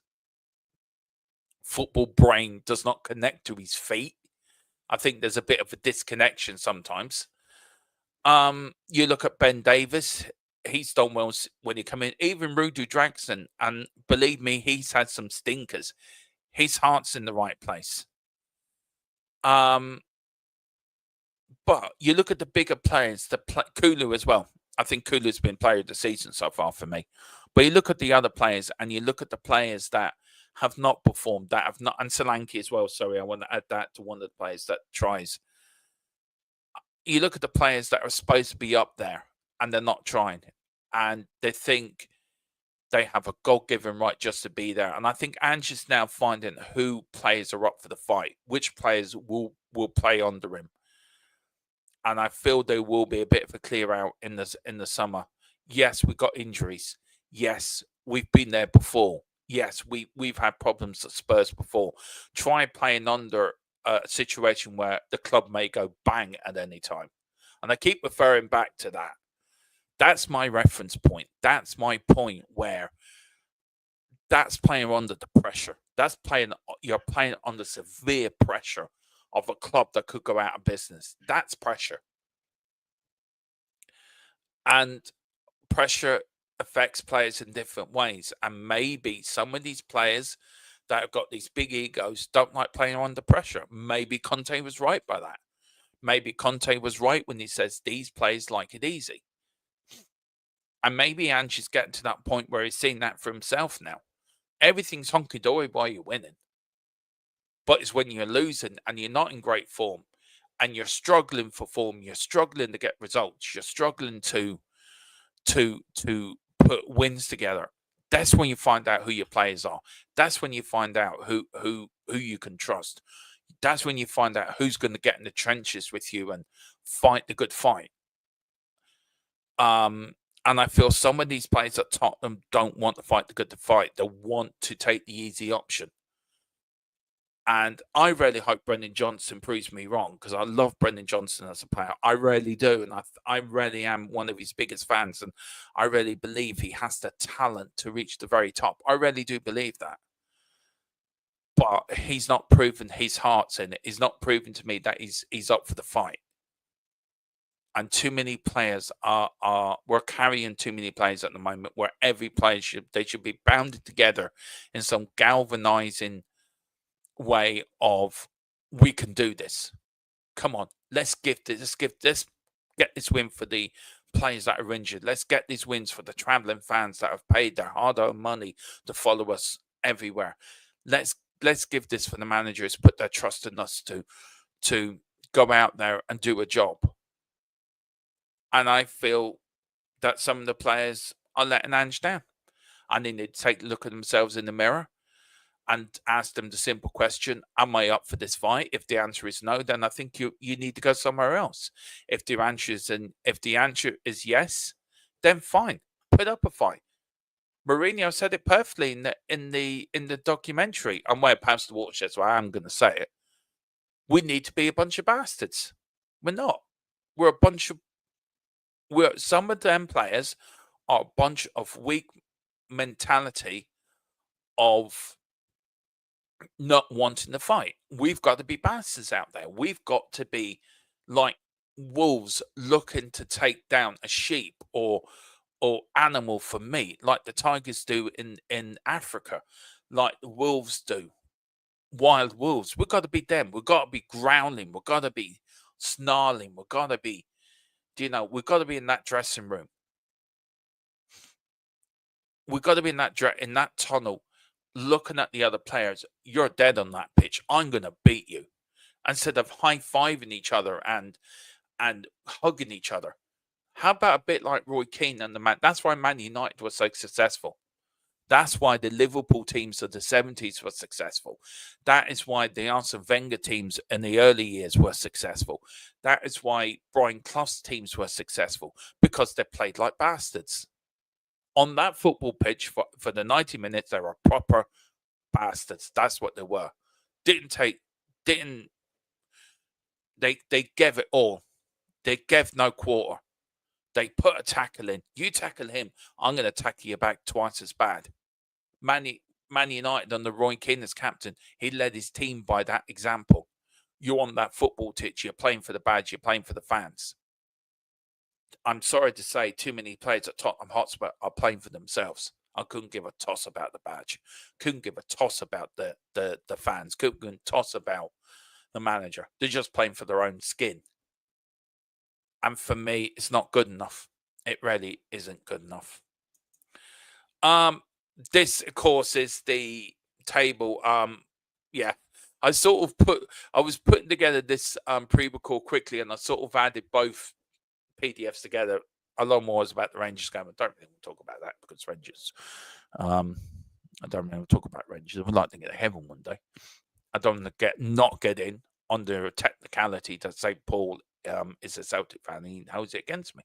football brain does not connect to his feet. I think there's a bit of a disconnection sometimes. You look at Ben Davis. He's done well when he come in. Even Rudu Dragson. And believe me, he's had some stinkers. His heart's in the right place. But you look at the bigger players, Kulu as well. I think Kulu's been player of the season so far for me. But you look at the other players and you look at the players that have not performed, that have not, and Solanke as well. Sorry, I want to add that to one of the players that tries. You look at the players that are supposed to be up there and they're not trying. And they think they have a God-given right just to be there. And I think Ange is now finding who players are up for the fight, which players will play under him. And I feel there will be a bit of a clear out in the summer. Yes, we got injuries. Yes, we've been there before. Yes, we've had problems at Spurs before. Try playing under a situation where the club may go bang at any time. And I keep referring back to that. That's my reference point. That's my point where that's playing under the pressure. You're playing under severe pressure of a club that could go out of business. That's pressure. And pressure affects players in different ways. And maybe some of these players that have got these big egos don't like playing under pressure. Maybe Conte was right by that. Maybe Conte was right when he says these players like it easy. And maybe Ange is getting to that point where he's seeing that for himself now. Everything's hunky-dory while you're winning. But it's when you're losing and you're not in great form and you're struggling for form, you're struggling to get results, you're struggling to put wins together. That's when you find out who your players are. That's when you find out who you can trust. That's when you find out who's going to get in the trenches with you and fight the good fight. And I feel some of these players at Tottenham don't want to fight the good fight. They want to take the easy option. And I really hope Brennan Johnson proves me wrong because I love Brennan Johnson as a player. I really do. And I really am one of his biggest fans. And I really believe he has the talent to reach the very top. I really do believe that. But he's not proven his heart's in it. He's not proven to me that he's up for the fight. And too many players we're carrying too many players at the moment where every player should be bounded together in some galvanizing way of we can do this. Come on, let's get this win for the players that are injured. Let's get these wins for the traveling fans that have paid their hard-earned money to follow us everywhere. Let's give this for the managers, put their trust in us to go out there and do a job. And I feel that some of the players are letting Ange down. And they need to take a look at themselves in the mirror and ask them the simple question, am I up for this fight? If the answer is no, then I think you need to go somewhere else. If the answer is yes, then fine. Put up a fight. Mourinho said it perfectly in the documentary. I'm way past the watershed, so I am going to say it. We need to be a bunch of bastards. We're not. We're a bunch of some of them players are a bunch of weak mentality of not wanting to fight. We've got to be bastards out there. We've got to be like wolves looking to take down a sheep or animal for meat, like the tigers do in Africa, like the wolves do. Wild wolves. We've got to be them. We've got to be growling. We've got to be snarling. We've got to be, we've got to be in that dressing room. We've got to be in that tunnel, looking at the other players. You're dead on that pitch. I'm going to beat you. Instead of high-fiving each other and hugging each other. How about a bit like Roy Keane and the Man? That's why Man United was so successful. That's why the Liverpool teams of the 70s were successful. That is why the Arsene Wenger teams in the early years were successful. That is why Brian Clough's teams were successful, because they played like bastards. On that football pitch for the 90 minutes, they were proper bastards. That's what they were. They gave it all. They gave no quarter. They put a tackle in. You tackle him, I'm going to tackle you back twice as bad. Man United under Roy Keane as captain, he led his team by that example. You're on that football pitch. You're playing for the badge. You're playing for the fans. I'm sorry to say, too many players at Tottenham Hotspur are playing for themselves. I couldn't give a toss about the badge. Couldn't give a toss about the fans. Couldn't toss about the manager. They're just playing for their own skin. And for me, it's not good enough. It really isn't good enough. This, of course, is the table. Yeah, I was putting together this pre-record quickly, and I sort of added both PDFs together. A lot more is about the Rangers game. I don't really want to talk about that because Rangers. I don't really want to talk about Rangers. I would like to get to heaven one day. I don't want to not get in under a technicality to say Paul is a Celtic fan and he holds it against me.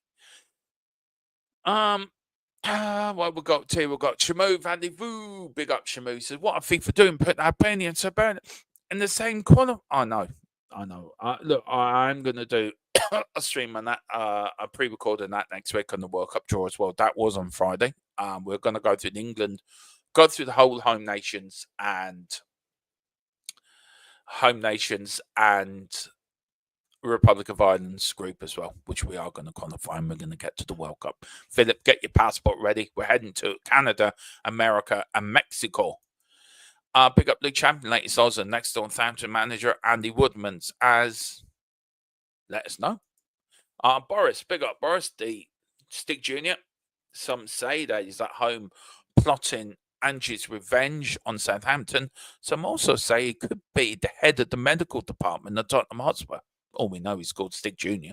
What we got to? We've got Shamu Vandivoo. Big up Shamu. Says, what are FIFA doing? Put Albania and Serbia in the same quality. I know. Look, I'm going to do a stream on that, a pre-record on that next week on the World Cup draw as well. That was on Friday. We're going to go through England, go through the whole home nations and Republic of Ireland's group as well, which we are going to qualify, and we're going to get to the World Cup. Philip, get your passport ready. We're heading to Canada, America, and Mexico. Pick up League champion, latest odds, and next door Southampton manager Andy Woodman's as let us know. Boris, big up Boris, the Stick Junior. Some say that he's at home plotting Angie's revenge on Southampton. Some also say he could be the head of the medical department at Tottenham Hotspur. All we know he's called Stick Junior.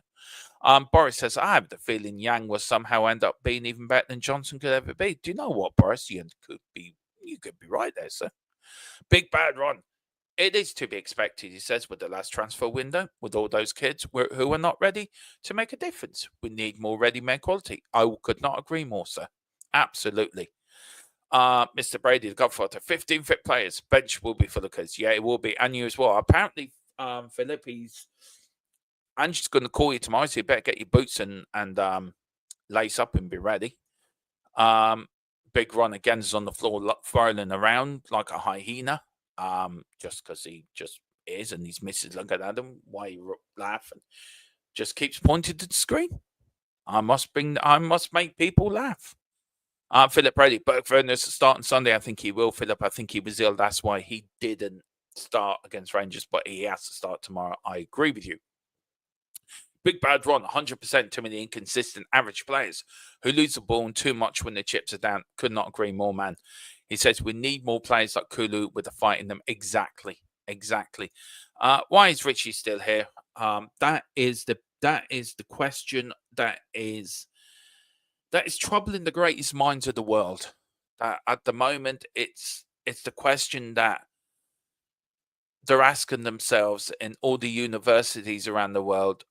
Boris says, I have the feeling Yang will somehow end up being even better than Johnson could ever be. Do you know what, Boris? You could be right there, sir. Big bad Ron. It is to be expected, he says, with the last transfer window, with all those kids who are not ready to make a difference. We need more ready-made quality. I could not agree more, sir. Absolutely. Mr. Brady, the Godfather, 15 fit players. Bench will be full of kids. Yeah, it will be. And you as well. Apparently, Philip, I'm just going to call you tomorrow, so you better get your boots and lace up and be ready. Big Ron again is on the floor, whirling around like a hyena. Just because he just is, and his missus looking at him while he laughing, just keeps pointing to the screen. I must make people laugh. Philip Brady, but for this starting Sunday, I think he will. Philip, I think he was ill. That's why he didn't start against Rangers, but he has to start tomorrow. I agree with you. Big bad Ron, 100% too many inconsistent average players who lose the ball and too much when the chips are down. Could not agree more, man. He says we need more players like Kulu with a fight in them. Exactly. Why is Richie still here? That is the question that is troubling the greatest minds of the world. At the moment, it's the question that they're asking themselves in all the universities around the world.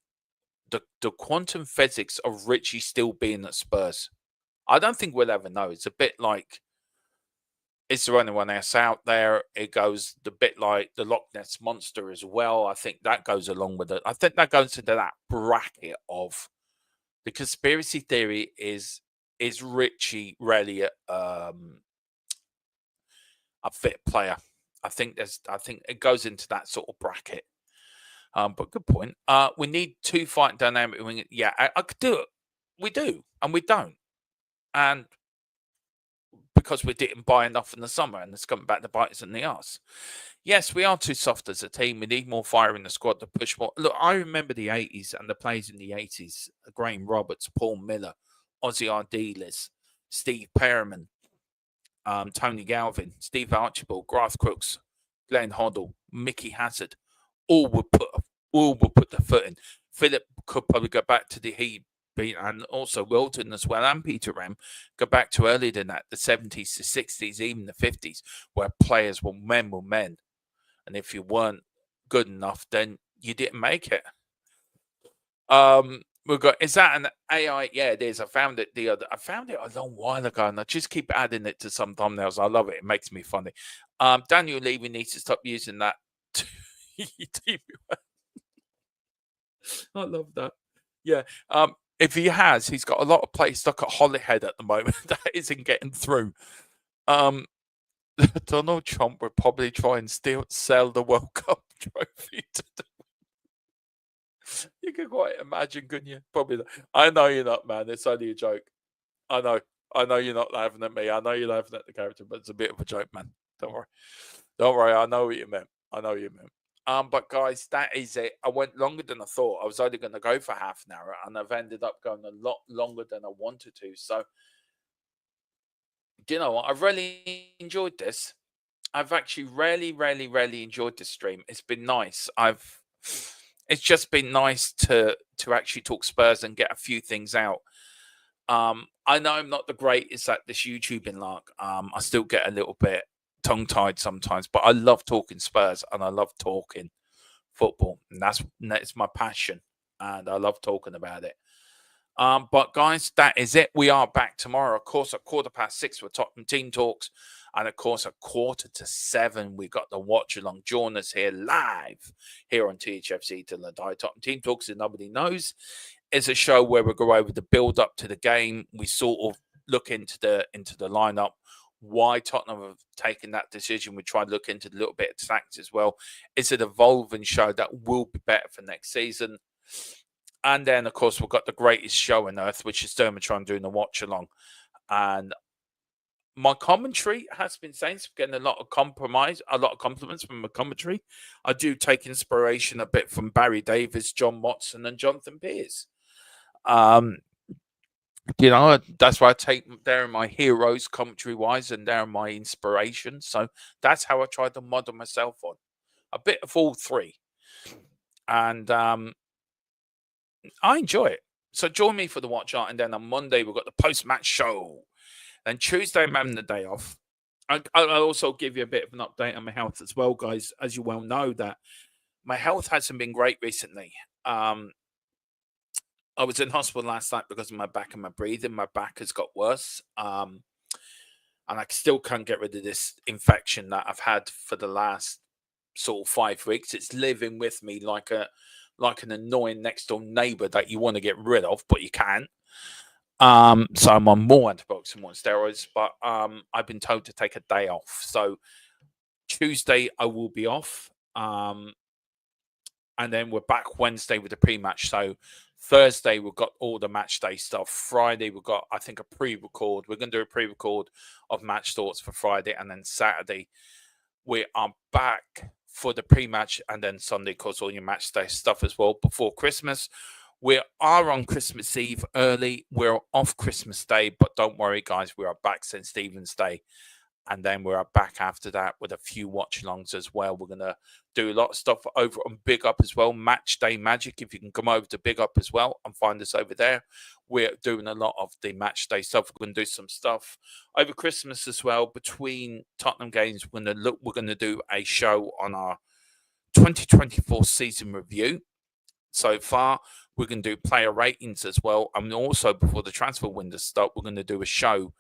The quantum physics of Richie still being at Spurs. I don't think we'll ever know. It's a bit like, is there anyone else out there? It goes a bit like the Loch Ness Monster as well. I think that goes along with it. I think that goes into that bracket of The conspiracy theory is Richie really a fit player? I think it goes into that sort of bracket. But good point. We need 2 fight dynamic wing. Yeah, I could do it. We do, and we don't. And because we didn't buy enough in the summer, and it's coming back to bite us in the arse. Yes, we are too soft as a team. We need more fire in the squad to push more. Look, I remember the 80s and the players in the 80s: Graham Roberts, Paul Miller, Ozzy Ardiles, Steve Perriman, Tony Galvin, Steve Archibald, Garth Crooks, Glenn Hoddle, Mickey Hazard. All would put the foot in. Philip could probably go back to the Heat, and also Wilton as well, and Peter Ram go back to earlier than that, the 70s, the 60s, even the 50s, where players were men, and if you weren't good enough, then you didn't make it. We've got, is that an AI? Yeah, it is. I found it a long while ago, and I just keep adding it to some thumbnails. I love it. It makes me funny. Daniel Levy needs to stop using that. I love that. Yeah. If he has, he's got a lot of players stuck at Holyhead at the moment that isn't getting through. Donald Trump would probably try and sell the World Cup trophy to them. You can quite imagine, couldn't you? Probably. I know you're not, man. It's only a joke. I know you're not laughing at me. I know you're laughing at the character, but it's a bit of a joke, man. Don't worry. I know what you meant. But guys, that is it. I went longer than I thought. I was only going to go for half an hour, and I've ended up going a lot longer than I wanted to. So, do you know what? I've really enjoyed this. I've actually really enjoyed this stream. It's been nice. It's just been nice to actually talk Spurs and get a few things out. I know I'm not the greatest at this YouTubing lark. I still get a little bit tongue-tied sometimes, but I love talking Spurs and I love talking football, and that's my passion, and I love talking about it. But guys, that is it. We are back tomorrow, of course, at 6:15 with Tottenham Team Talks, and of course at 6:45 we got the watch along. Join us here live here on THFC till the die. Tottenham Team Talks, if nobody knows, is a show where we go over the build up to the game. We sort of look into the lineup, why Tottenham have taken that decision. We try to look into a little bit of tactics as well. It's an evolving show that will be better for next season. And then, of course, we've got the greatest show on earth, which is Dermatron doing the watch along. And my commentary has been saying, it's getting a lot of compliments from my commentary. I do take inspiration a bit from Barry Davis, John Watson, and Jonathan Pearce. You know, that's why I take, they're my heroes commentary-wise, and they're my inspiration. So that's how I try to model myself on. A bit of all three. And I enjoy it. So join me for the watch art, and then on Monday we've got the post-match show. Then Tuesday I'm having the day off. I'll also give you a bit of an update on my health as well, guys. As you well know, that my health hasn't been great recently. I was in hospital last night because of my back and my breathing. My back has got worse. And I still can't get rid of this infection that I've had for the last sort of 5 weeks. It's living with me like an annoying next door neighbor that you want to get rid of, but you can't. So I'm on more antibiotics and more steroids, but I've been told to take a day off. So Tuesday I will be off. And then we're back Wednesday with the pre-match. So Thursday we've got all the match day stuff. Friday we've got, I think, a pre-record. We're going to do a pre-record of match thoughts for Friday, and then Saturday we are back for the pre-match, and then Sunday, of course, all your match day stuff as well before Christmas. We are on Christmas Eve early. We're off Christmas Day, but don't worry, guys. We are back St. Stephen's Day. And then we are back after that with a few watch-alongs as well. We're going to do a lot of stuff over on Big Up as well. Match Day Magic, if you can come over to Big Up as well and find us over there. We're doing a lot of the match day stuff. We're going to do some stuff over Christmas as well. Between Tottenham games, we're going to do a show on our 2024 season review. So far, we're going to do player ratings as well. And also, before the transfer window starts, we're going to do a show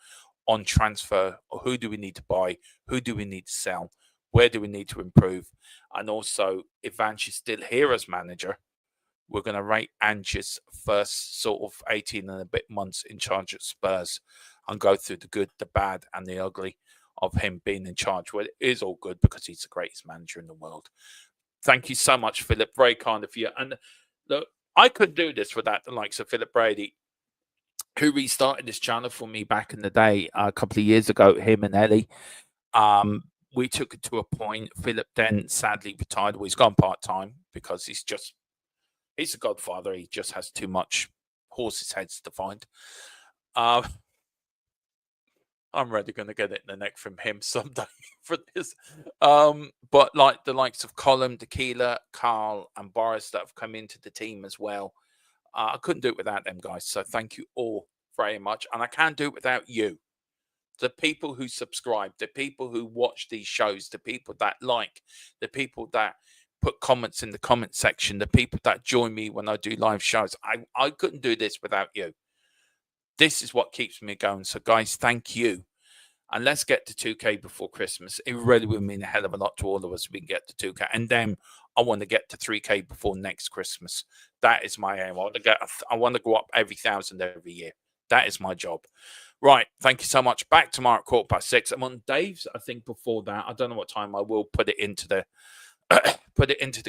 on transfer, or who do we need to buy, who do we need to sell, where do we need to improve, and also if Vanch is still here as manager, we're going to rate Ange's first sort of 18 and a bit months in charge at Spurs and go through the good, the bad, and the ugly of him being in charge. Well, it is all good because he's the greatest manager in the world. Thank you so much, Philip. Very kind of you. And look, I couldn't do this without the likes of Philip Brady, who restarted this channel for me back in the day, a couple of years ago, him and Ellie. We took it to a point. Philip then sadly retired. Well, he's gone part-time because he's a godfather. He just has too much horses' heads to find. I'm really going to get it in the neck from him someday for this. But like the likes of Colin, Tequila, Carl, and Boris that have come into the team as well. I couldn't do it without them guys. So thank you all very much. And I can't do it without you. The people who subscribe, the people who watch these shows, the people that like, the people that put comments in the comment section, the people that join me when I do live shows. I couldn't do this without you. This is what keeps me going. So, guys, thank you. And let's get to 2K before Christmas. It really would mean a hell of a lot to all of us if we can get to 2K. And then I want to get to 3K before next Christmas. That is my aim. I want to go up every 1,000 every year. That is my job. Right. Thank you so much. Back tomorrow at 6:15. I'm on Dave's, I think, before that. I don't know what time. I will put it into the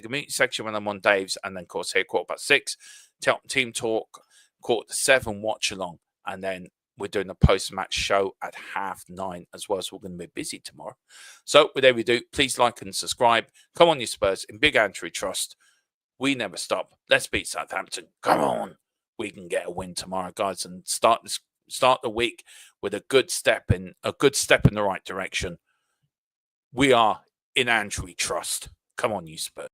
community section when I'm on Dave's. And then, of course, here 6:15. Team Talk, 7:15 watch along. And then we're doing a post-match show at 9:30 as well. So we're going to be busy tomorrow. So whatever we do, please like and subscribe. Come on, you Spurs. In Big Andrew Trust, we never stop. Let's beat Southampton. Come on. We can get a win tomorrow, guys, and start the week with a good step in the right direction. We are in Andrew Trust. Come on, you Spurs.